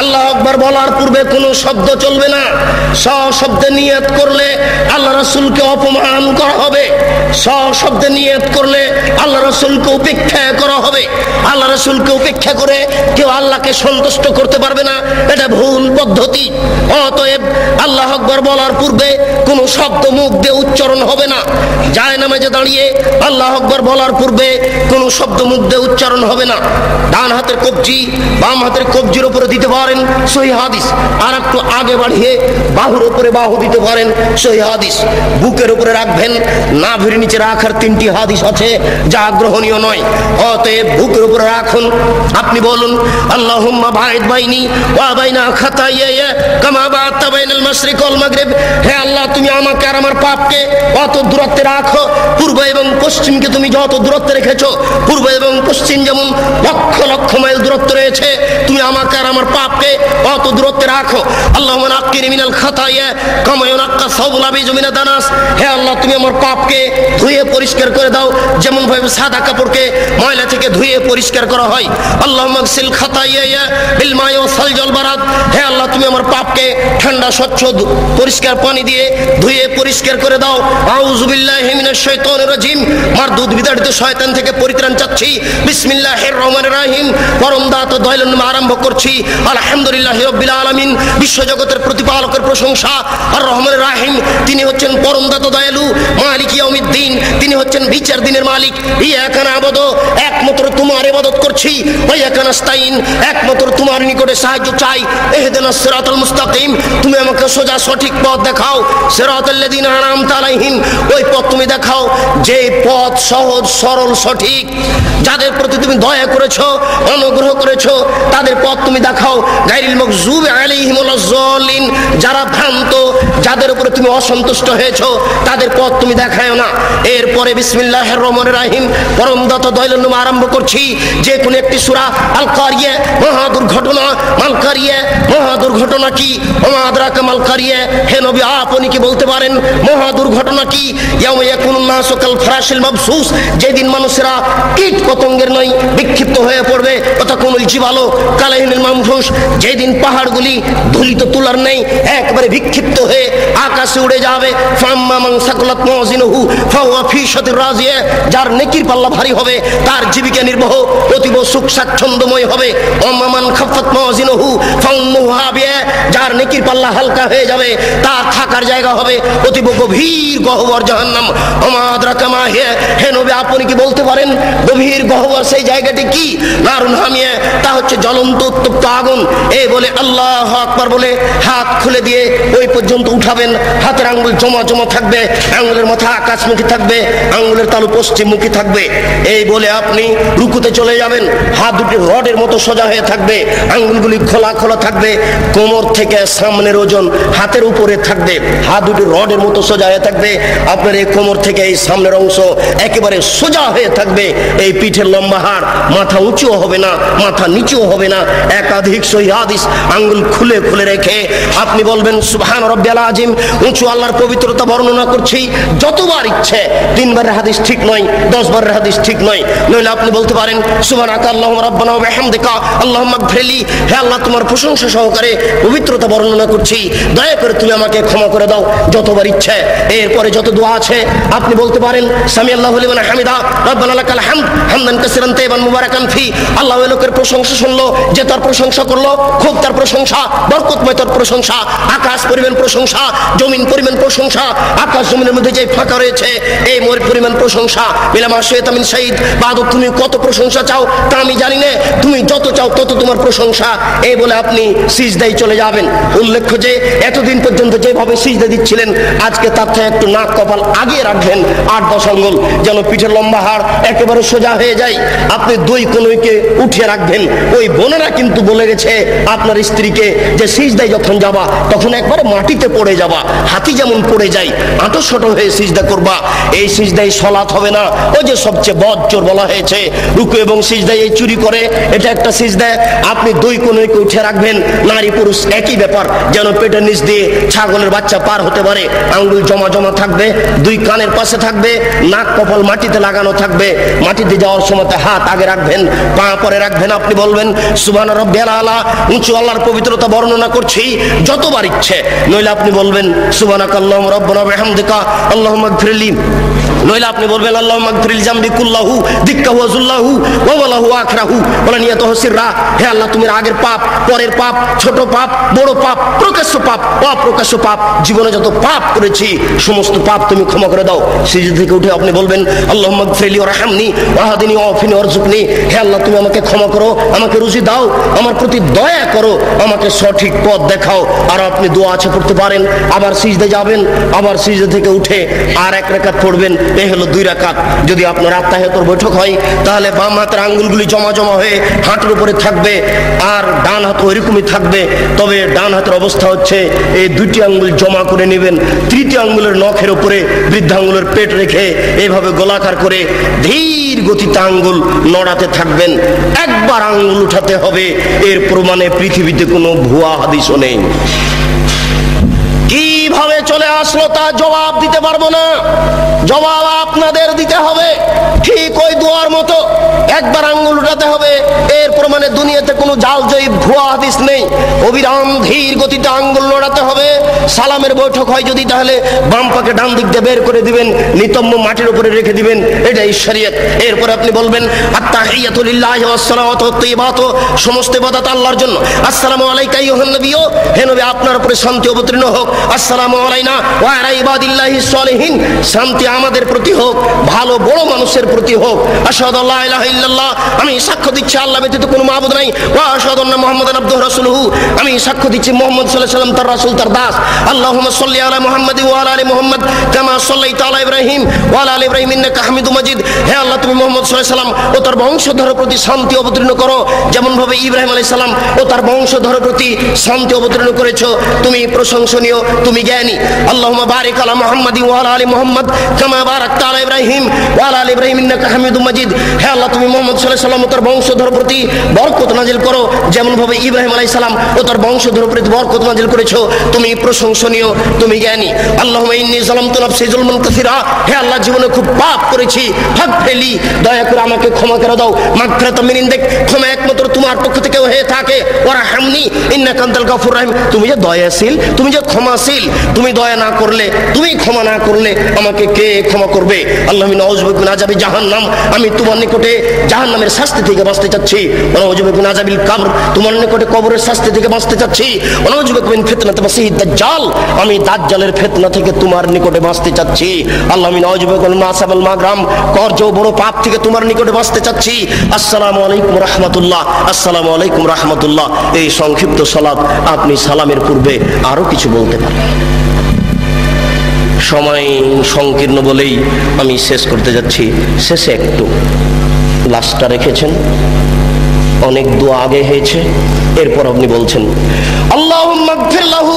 S1: আল্লাহু আকবার বলার পূর্বে কোনো শব্দ চলবে না। সশব্দে নিয়ত করলে আল্লাহ রাসূলকে অপমান করা হবে। সশব্দে নিয়ত করলে আল্লাহ রাসূলকে উপেক্ষা করা হবে। আল্লাহ রাসূলকে উপেক্ষা করে কেউ আল্লাহকে সন্তুষ্ট করতে পারবে না, এটা ভুল পদ্ধতি। অতএব আল্লাহু আকবার বলার পূর্বে কোনো শব্দ মুখ দিয়ে উচ্চারণ হবে না। জায়নামাজে দাঁড়িয়ে আল্লাহু আকবার বলার পূর্বে কোনো শব্দ মুখ দিয়ে উচ্চারণ হবে না। ডান হাতের কবজি বাম হাতের কবজির উপরে দিতে পারেন, সহিহ হাদিস। আর একটু আগে বাড়িয়ে বাহুর উপরে বাহু দিতে পারেন, সহিহ হাদিস। বুকের উপরে রাখবেন, নাভির নিচে রাখার 3টি হাদিস আছে যা গ্রহণীয় নয়। অতএব বুকের উপরে রাখুন। আপনি বলুন আল্লাহুম্মা বাঈদ বাইনি ওয়া বাইনা খাতায়ায়া কামা বা'আতা বাইনাল মাশরিক ওয়াল মাগরিব, হে আল্লাহ তুমি আমাকে আর আমার পাপকে অত দূরত্বে রাখো, পূর্ব এবং পশ্চিমকে তুমি যত দূরত্বে রেখেছো, পূর্ব এবং পশ্চিম যেমন লক্ষ লক্ষ মাইল দূরত্ব রয়েছে, তুমি আমাকে আর আমার পাপকে অত দূরত্বে রাখো। আল্লাহুম্মা নাক্কিনি মিনাল খাতায়া কামা ইউনাক্কা সাওবুল আবিজ মিনাদ দানাস, হে আল্লাহ তুমি আমার পাপকে ধুয়ে পরিষ্কার করে দাও যেমন ভাবে সাদা কাপড়কে ময়লা থেকে ধুয়ে পরিষ্কার করা হয়। আল্লাহুম্মা গসিল খাতায়া বিল মাই ওয়াস সালজি ওয়াল বারাদ, হে আল্লাহ তুমি আমার পাপকে ঠান্ডা স্বচ্ছ পরিষ্কার পানি দিয়ে ধুয়ে পরিষ্কার করে দাও। আউযু বিল্লাহি মিনাশ শাইতানির রাজিম, মারদুদ বিতাড়িত শয়তান থেকে পরিত্রাণ চাচ্ছি। বিসমিল্লাহির রহমানির রহিম, পরম দাতা দয়ালুর নামে আরম্ভ করছি। আলহামদুলিল্লাহি রাব্বিল আলামিন, বিশ্বজগতের প্রতিপালকের প্রশংসা। আর রহমানির রহিম, তিনি হচ্ছেন পরম দাতা দয়ালু। মালিক ইয়াউমিদ্দিন, তিনি হচ্ছেন বিচার দিনের মালিক। ইয়াকা না'বুদু, একমাত্র তোমার ইবাদত করছি। ওয়া ইয়াকা নাস্তাইন, একমাত্র তোমার নিকটে সাহায্য চাই। ইহদিনাস সিরাতাল মুস্তাকিম, তুমি আমাকে সোজা সঠিক পথ দেখাও। সিরাতাল্লাযিনা আন'আমতা আলাইহিম, ওই পথ তুমি দেখাও যে পথ সহজ সরল সঠিক, যাদের প্রতি তুমি দয়া করেছো অনুগ্রহ করেছো তাদের পথ তুমি দেখাও। গায়রিল মাগযুবি আলাইহিম ওয়ালাজ যালিন, যারা ভ্রান্ত, যাদের উপরে তুমি অসন্তুষ্ট হয়েছো তাদের পথ তুমি দেখায়ো না। এরপরে বিসমিল্লাহির রহমানির রহিম, পরম দাতা দয়ালুর নামে আরম্ভ করছি। যে কোন একটি সূরা, আল কারিয়া, মহা দুর্ঘটনা। মাল কারিয়া, মহা দুর্ঘটনা কি? ওমা আদরাকা মাল কারিয়া, হে নবী আপনি কি বলতে পারেন মহা দুর্ঘটনা কি? ইয়াউমা ইয়াকুনুন নাসু কাল ফারাশিল মাবসুস, যেদিন মানুষেরা কীট পতঙ্গের নয় বিক্ষিপ্ত হয়ে পড়বে। ওয়াতাকুনুল জিবালু কালাইহিল মানফুস, যেদিন পাহাড়গুলি ধুলিত তুলার নেই একবারে বিক্ষিপ্ত হয়ে আকাশে উড়ে যাবে। ফাম্মা মান সাকালাত মাওয়াজিনুহু ফাহুয়া ফি শাতির রাজিয়া, যার নেকির পাল্লা ভারী হবে তার জীবিকা নির্বাহ অতীব সুখ স্বাচ্ছন্দ্যময় হবে। ওয়াম্মা মান খাফফাত মাওয়াজিনুহু ফাউম্মুহু হাবিয়া, যার নেকির পাল্লা হালকা হয়ে যাবে তার থাকার জায়গা হবে অতীব গভীর গহ্বর জাহান্নাম। ওমা আদরাকা মা হিয়া, হে নবী আপনি কি বলতে পারেন গভীর গহ্বর সেই জায়গাটি কি? নারুন হামিয়া, তা হচ্ছে জ্বলন্ত উত্তপ্ত আগুন। এই বলে আল্লাহু আকবার বলে হাত খুলে দিয়ে ওই পর্যন্ত উঠাবেন। হাতের আঙ্গুল জমা জমা থাকবে, আঙ্গুলের মাথা আকাশমুখী থাকবে, আঙ্গুলের তালু পশ্চিমমুখী থাকবে। এই বলে আপনি রুকুতে চলে যাবেন। হাত দুটি রডের মতো সোজা হয়ে থাকবে, আঙ্গুলগুলি খোলা খোলা থাকবে। কোমর থেকে সামনের ওজন হাতের উপরে থাকবে, হাত দুটি রডের মতো সোজা হয়ে থাকবে। আপনার এই কোমর থেকে এই সামনের অংশ একেবারে সোজা হয়ে থাকবে। এই পিঠের লম্বা হাড়, মাথা উঁচুও হবে না মাথা নিচুও হবে না। একাধিক সহিহ হাদিস আঙ্গুল খুলে খুলে রেখে আপনি বলবেন সুবহান রাব্বিয়াল আযীম। উঁচু আল্লাহর পবিত্রতা বর্ণনা করছি যতবার ইচ্ছে, 3 বারের হাদিস ঠিক নয়, 10 বারের হাদিস ঠিক নয়। নইলে আপনি বলতে পারেন সুবহানাকা আল্লাহুম্মা রাব্বানা ওয়া বিহামদিকা আল্লাহুম্মা ইগফিরলি, হে আল্লাহ তোমার প্রশংসা সহকারে পবিত্রতা বর্ণনা করছি, দয়া করে তুমি আমাকে ক্ষমা করে দাও, যতবার ইচ্ছে। এরপরে যত দোয়া আছে আপনি বলতে পারেন সামি আল্লাহু লিমান হামিদা রাব্বানা লাকাল হামদ হামদান কাসীরান তাইয়িবান মুবারাকান ফি। আল্লাহ ওই লোকের প্রশংসা শুনলো যে তার প্রশংসা করলো, খুব তার প্রশংসা, বরকতময় তার প্রশংসা। আকাশ পরিমাণ প্রশংসা, জমিন পরিমাণ প্রশংসা, আকাশ জমিনের মধ্যে যে ফাঁকা রয়েছে এই পরিমাণ প্রশংসা। বিলামা শাইতা মিন শাইদ, বাদু তুমি কত প্রশংসা চাও তা আমি জানি না, তুমি যত চাও তত তোমার প্রশংসা। এই বলে আপনি সিজদায় চলে যাবেন। উল্লেখ্য যে এতদিন পর্যন্ত যেভাবে সিজদা দিচ্ছিলেন আজকে তার থেকে একটু নাক কপাল আগে রাখবেন, 8-10 আঙ্গুল, যেন পিঠের লম্বা হাড় একেবারে সোজা হয়ে যায়। আপনি 2 কোণকে উঠিয়ে রাখবেন। ওই বোনেরা কিন্তু বলে গেছে আপনার স্ত্রীকে যে সিজদায় যখন যাবা তখন একবারে মাটিতে পড়ে যাবা, হাতি যেমন পড়ে যায় আঁটো শটো হয়ে সিজদা করবা। এই সিজদায় সলাত হবে না। ওই যে সবচেয়ে বজ্জর বলা হয়েছে রুকু এবং সিজদায় এই চুরি করে, এটা একটা সিজদা। আপনি 2 কোণকে উঠে রাখবেন। নারী পুরুষ একই ব্যাপার, যেন পেটের নিচ দিয়ে ছাগলের বাচ্চা পার হতে পারে। আঙ্গুল জমা জমা থাকবে, 2 কানের পাশে থাকবে, নাক কপাল মাটিতে লাগানো থাকবে। মাটিতে যাওয়ার সময় হাত আগে রাখবেন, পা পরে রাখবেন। আপনি বলবেন সুবহান রাব্বিয়াল আলা, উঁচু আল্লাহর পবিত্রতা বর্ণনা করছি যতবার ইচ্ছে। নইলে আপনি বলবেন সুবহানাকা আল্লাহুম্মা রাব্বানা ওয়া বিহামদিকা আল্লাহুম্মা ইগফিরলি। নইলে আপনি বলবেন আল্লাহুম্মা ইগফিরলি জামবি কুল্লাহু দিক্কাহু ওয়া যুল্লাহু ওয়া ওয়ালাহু আখরাহু ওয়া নিয়াতুহু সিররা। হে আল্লাহ তুমি আগের পাপ, পরের পাপ, ছোট পাপ, বড় পাপ, প্রকাশ্য পাপ, অপ্রকাশ্য পাপ, জীবনে যত পাপ করেছি সমস্ত পাপ তুমি ক্ষমা করে দাও। সিজদা থেকে উঠে আপনি বলবেন আল্লাহুম্মা ইগফিরলি ওয়ারহামনি ওয়াহদিনি ওয়াফিনি ওয়ারযুকনি। হে আল্লাহ তুমি আমাকে ক্ষমা করো, আমাকে রুজি দাও, আমার প্রতি দয়া করো, আমাকে সঠিক পথ দেখাও। আর আপনি দোয়া আছে পড়তে পারেন। আবার সিজদা যাবেন, আবার সিজদা থেকে উঠে আর 1 রাকাত পড়বেন। এই হলো 2 রাকাত। যদি আপনার আত্মাহিয়াতুর বৈঠক হয় তাহলে বাম হাতের আঙ্গুলগুলি জমা জমা হয়ে হাঁটুর উপরে থাকবে, আর ডান হাত ওইরকমই থাকবে। তবে ডান হাতের অবস্থা হচ্ছে এই 2টি আঙ্গুল জমা করে নেবেন, 3টি আঙ্গুলের নখের উপরে বৃদ্ধাঙ্গুলের পেট রেখে এইভাবে গোলাকার করে ধীর গতিতে আঙ্গুল নড়াতে থাকবেন। একবার আঙ্গুল উঠাতে হবে, এর প্রমাণে পৃথিবীতে কোনো ভুয়া হাদিসও নেই। কি কিভাবে চলে আসলো তা জবাব দিতে পারবো না, জবাব আপনাদের দিতে হবে। ঠিক ওই দোয়ার মতো একবার আঙ্গুল উঠাতে হবে, এর প্রমাণে দুনিয়াতে কোনো জালজয়ী ভুয়া হাদিস নেই। অবিরাম ধীর গতিতে আঙ্গুল লড়াতে হবে। সালামের বৈঠক হয় যদি, তাহলে বাম পাকে ডান দিক দিয়ে বের করে দিবেন, নিতম্ব মাটির উপরে রেখে দিবেন, এটাই শরীয়ত। এরপরে আপনি বলবেন আত্তাহিয়াতু লিল্লাহি ওয়াস সালাওয়াতু ওয়াত তাইয়্যিবাতু, সমস্ত ইবাদত আল্লাহর জন্য। আসসালামু আলাইকা আইয়ুহান নবিয়্যু, হে নবী আপনার উপরে শান্তি অবতীর্ণ হোক। আসসালামু আলাইনা ওয়া আলা ইবাদিল্লাহিস সালিহিন, শান্তি আমাদের প্রতি হোক, ভালো বড় মানুষের প্রতি হোক। আশহাদু আল্লা ইলাহা ইল্লাল্লাহ, আমি সাক্ষ্য দিচ্ছি আল্লাহ ব্যতীত কোনো মাবুদ নাই। ওয়া আশহাদু আন্না মুহাম্মাদান আবদুহু রাসূলুহু, আমি সাক্ষ্য দিচ্ছি মুহাম্মদ সাল্লাল্লাহু আলাইহি ওয়াসাল্লাম তার রাসূল, তার দাস। আল্লাহুম্মা সাল্লি আলা মুহাম্মাদি ওয়া আলা আলি মুহাম্মাদ কামা সাল্লাইতা আলা ইব্রাহিম ওয়া আলা আলি ইব্রাহিম ইন্নাকা হামিদুম মাজিদ। হে আল্লাহ, তুমি মুহাম্মদ সাল্লাল্লাহু আলাইহি ওয়াসাল্লাম ও তার বংশধরের প্রতি শান্তি অবতীর্ণ করো, যেমন ভাবে ইব্রাহিম আলাইহিস সালাম ও তার বংশধরের প্রতি শান্তি অবতীর্ণ করেছো। তুমি প্রশংসনীয়, তুমি জ্ঞানী। আল্লাহুম্মা বারিক আলা মুহাম্মাদি ওয়া আলা আলি মুহাম্মাদ কামা বারাকতা আলা ইব্রাহিম ওয়া আলা আলি ইব্রাহিম ইন্নাকা হামিদুম মাজিদ। হে আল্লাহ, তুমি মুহাম্মদ সাল্লাল্লাহু আলাইহি ওয়াসাল্লাম ও তার বংশধরের প্রতি বরকত নাজিল করো, যেমন ভাবে ইব্রাহিম আলাইহিস সালাম ও তার বংশধরের প্রতি বরকত নাজিল করেছো। তুমি প্রশংসনীয়, তুমি জ্ঞানী। আল্লাহুম্মা ইন্নী যালামতু নাফসি যুলমান কাসীরা, হে আল্লাহ জীবনে খুব পাপ করেছি, ভাগ ফেলি, দয়া করে আমাকে ক্ষমা করে দাও। মাগফিরাতাম মিন ইনদিক, ক্ষমা একমাত্র তোমার পক্ষ থেকে হয়ে থাকে। ওয়ারহামনি ইন্নাকা আনতাল গাফুর রাহিম, তুমি যে দয়াশীল, তুমি যে ক্ষমাশীল, তুমি দয়া না করলে, তুমি ক্ষমা না করলে আমাকে কে ক্ষমা করবে? আল্লাহ নাউযু বিকা মিন আযাবি জাহান্নাম, আমি তোমার নিকটে জাহান্নামের শাস্তি থেকে বাঁচতে চাচ্ছি। ওয়া নাউযু বিকা মিন আযাবিল কবর, তোমার নিকটে কবরের শাস্তি থেকে বাঁচতে চাচ্ছি। ওয়া নাউযু বিকা মিন ফিতনাতি মাসিহিদ দাজ্জাল, আমি দাজ্জালের ফিতনা থেকে তোমার নিকটে বাঁচতে চাচ্ছি। আল্লাহ নাউযু বিকা মিন মাসাবাল মাগরাম, কর্জ বড় পাপ থেকে তোমার নিকটে বাঁচতে চাচ্ছি। আসসালামু আলাইকুম রাহমাতুল্লাহ, আসসালামু আলাইকুম রাহমাতুল্লাহ। এই সংক্ষিপ্ত সালাত আপনি সালামের পূর্বে আরো কিছু বলতে পারেন। সময় সংকীর্ণ বলেই আমি শেষ করতে যাচ্ছি। শেষে একটু লাস্টটা রেখেছেন, অনেক দোয়া আগে হয়েছে, এরপর আপনি বলছেন আল্লাহুম্মা গফির লাহু,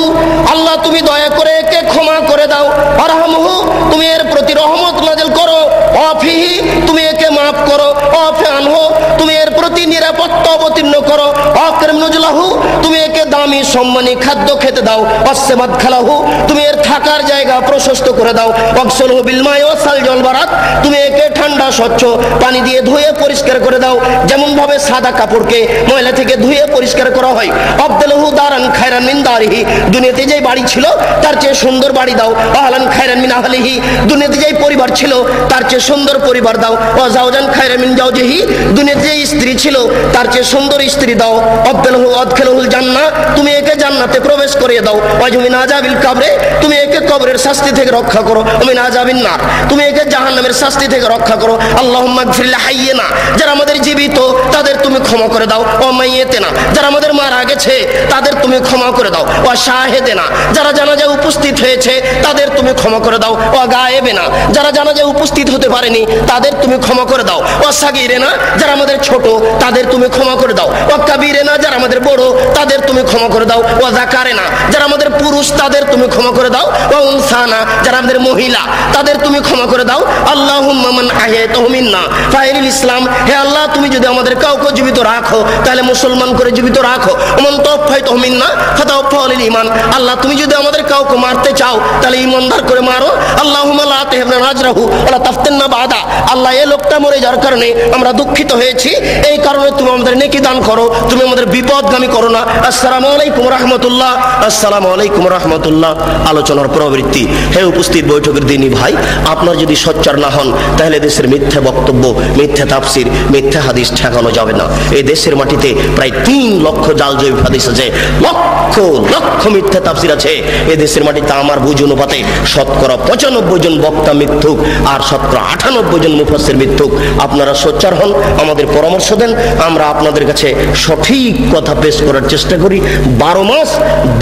S1: আল্লাহ তুমি দয়া করে একে ক্ষমা করে দাও। আরহামহু, তুমি এর প্রতি রহমত নাযিল করো। ওয়াফিহি, তুমি একে মাফ করো। ওয়াফি আনহু, তুমি এর প্রতি নিরাপত্তা অবতীর্ণ করো। ওয়াকরিম নুজুলাহু, তুমি একে দামি সম্মানী খাদ্য খেতে দাও। ওয়াসসামাদ খালাহু, তুমি এর থাকার জায়গা প্রশস্ত করে দাও। ওয়াগসিলহু বিল মাই ওয়াস সালজি ওয়াল বারাদ, তুমি একে ঠান্ডা স্বচ্ছ পানি দিয়ে ধুয়ে পরিষ্কার করে দাও, যেমন ভাবে সাদা কাপড়কে ময়লা থেকে ধুয়ে পরিষ্কার করা হয়। আবদলহু দারান খায়রান মিন দারিহি, দুনিয়াতে যে বাড়ি ছিল তার চেয়ে সুন্দর বাড়ি দাও। আহলান খায়রান মিন আহলিহি, দুনিয়াতে যে পরিবার ছিল তার চেয়ে সুন্দর পরিবার দাও। ওয়া জাওজান খায়রান মিন জাওজিহি, দুনিয়াতে যে স্ত্রী ছিল তার চেয়ে সুন্দর স্ত্রী দাও। আবদলহু আদখিলহুল জান্নাহ, তুমি একে জান্নাতে প্রবেশ করিয়ে দাও। ওয়া মিন আযাবিল কবরে, তুমি একে কবরের শাস্তি থেকে রক্ষা করো। ওয়া মিন আযাবিন নার, তুমি একে জাহান্নামের শাস্তি থেকে রক্ষা করো। আল্লাহুম্মা গফির লিহাইয়িনা, যারা আমাদের জীবিত তাদের তুমি ক্ষমা করে দাও। ও মাইয়িতিনা, যারা আমাদের মারা গেছে তাদের তুমি ক্ষমা করে দাও। ও শাহিদিনা, যারা জানাজায় উপস্থিত হয়েছে তাদের তুমি ক্ষমা করে দাও। ও গায়েবিনা, যারা জানাজায় উপস্থিত হতে পারেনি তাদের তুমি ক্ষমা করে দাও। ও সাগীরিনা, যারা আমাদের ছোট তাদের তুমি ক্ষমা করে দাও। ও কাবীরিনা, যারা আমাদের বড় তাদের তুমি ক্ষমা করে দাও। ও যাকারিনা, যারা আমাদের পুরুষ তাদের তুমি ক্ষমা করে দাও। ও উনসানা, যারা আমাদের মহিলা তাদের তুমি ক্ষমা করে দাও। আল্লাহুম্মা মান আহয়াতাহু মিন্না ফাইরিল ইসলাম, হে আল্লাহ তুমি যদি আমাদের কাউকে জীবিত রাখো তাহলে মুসলমান করে জীবিত রাখো। ওমান তাওফাইতাহু মিন্না ফাতাওফাহু লিল ঈমান, আল্লাহ তুমি যদি আমাদের কাউকে মারতে চাও তাহলে ঈমানদার করে মারো। আল্লাহুম্মা লা তাহরিমনা আজরাহু ওয়া লা তাফতিননা বাদা, আল্লাহ এই লোকটা মরে যাওয়ার কারণে আমরা দুঃখিত হয়েছি, এই কারণে তুমি আমাদের নেকি দান করো, তুমি আমাদের বিপদগামী করো না। আসসালামু আলাইকুম রাহমাতুল্লাহ, আসসালামু আলাইকুম রাহমাতুল্লাহ। আলোচনার প্রবৃত্তি। হে উপস্থিত বৈঠকের দিনই ভাই, আপনার যদি সোচ্চার না হন তাহলে দেশের মিথ্যা বক্তব্য, মিথ্যা তাফসির, মিথ্যা হাদিস ঠেকানো যাবে না। এই দেশের মাটিতে প্রায় 3 লক্ষ জালজয়ী হাদিস আছে, লক্ষ লক্ষ মিথ্যা তাফসির আছে। এই দেশের মাটিতে আমার বুঝ অনুপাতে শতকরা 95 জন বক্তা মিথ্যুক আর শতকরা 98 জন মুফাসসির মিথ্যুক। আপনারা সোচ্চার হন, আমাদের পরামর্শ দেন, আমরা আপনাদের কাছে সঠিক কথা পেশ করার চেষ্টা করি। 12 মাস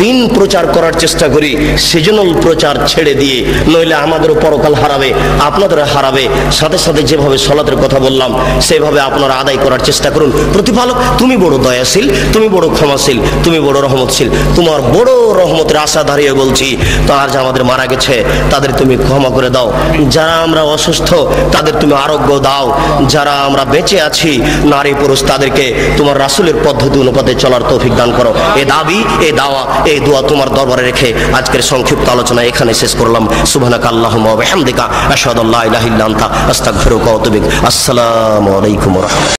S1: দিন প্রচার করার চেষ্টা করি, সিজনাল প্রচার ছেড়ে দিয়ে, নইলে আমাদেরও পরকাল হারাবে, আপনাদের হারাবে। সাথে সাথে যেভাবে সালাতের কথা বললাম সেভাবে আপনারা আদায় করার চেষ্টা করুন। প্রতিপালক তুমি বড় দয়াশীল, তুমি বড় ক্ষমাশীল, তুমি বড় রহমতশীল, তোমার বড় রহমতের আশা দাঁড়িয়ে বলছি, তার যা আমাদের মারা গেছে তাদের তুমি ক্ষমা করে দাও। যারা আমরা অসুস্থ তাদের তুমি আরোগ্য দাও। যারা আমরা বেঁচে আছি, নারী পুরুষ মানুষ, তাদেরকে তোমার রাসূলের পদ্ধতি অনুপাতে চলার তৌফিক দান করো। এ দাবি, এ দাওয়া, এই দোয়া তোমার দরবারে রেখে আজকের সংক্ষিপ্ত আলোচনা এখানে শেষ করলাম। সুবহানাকা আল্লাহুম্মা ওয়া বিহামদিকা আশহাদু আল্লা ইলাহা ইল্লা আনতা আস্তাগফিরুকা ওয়া আতুবু ইলাইক। আসসালামু আলাইকুম ওয়া রাহমাতুল্লাহ।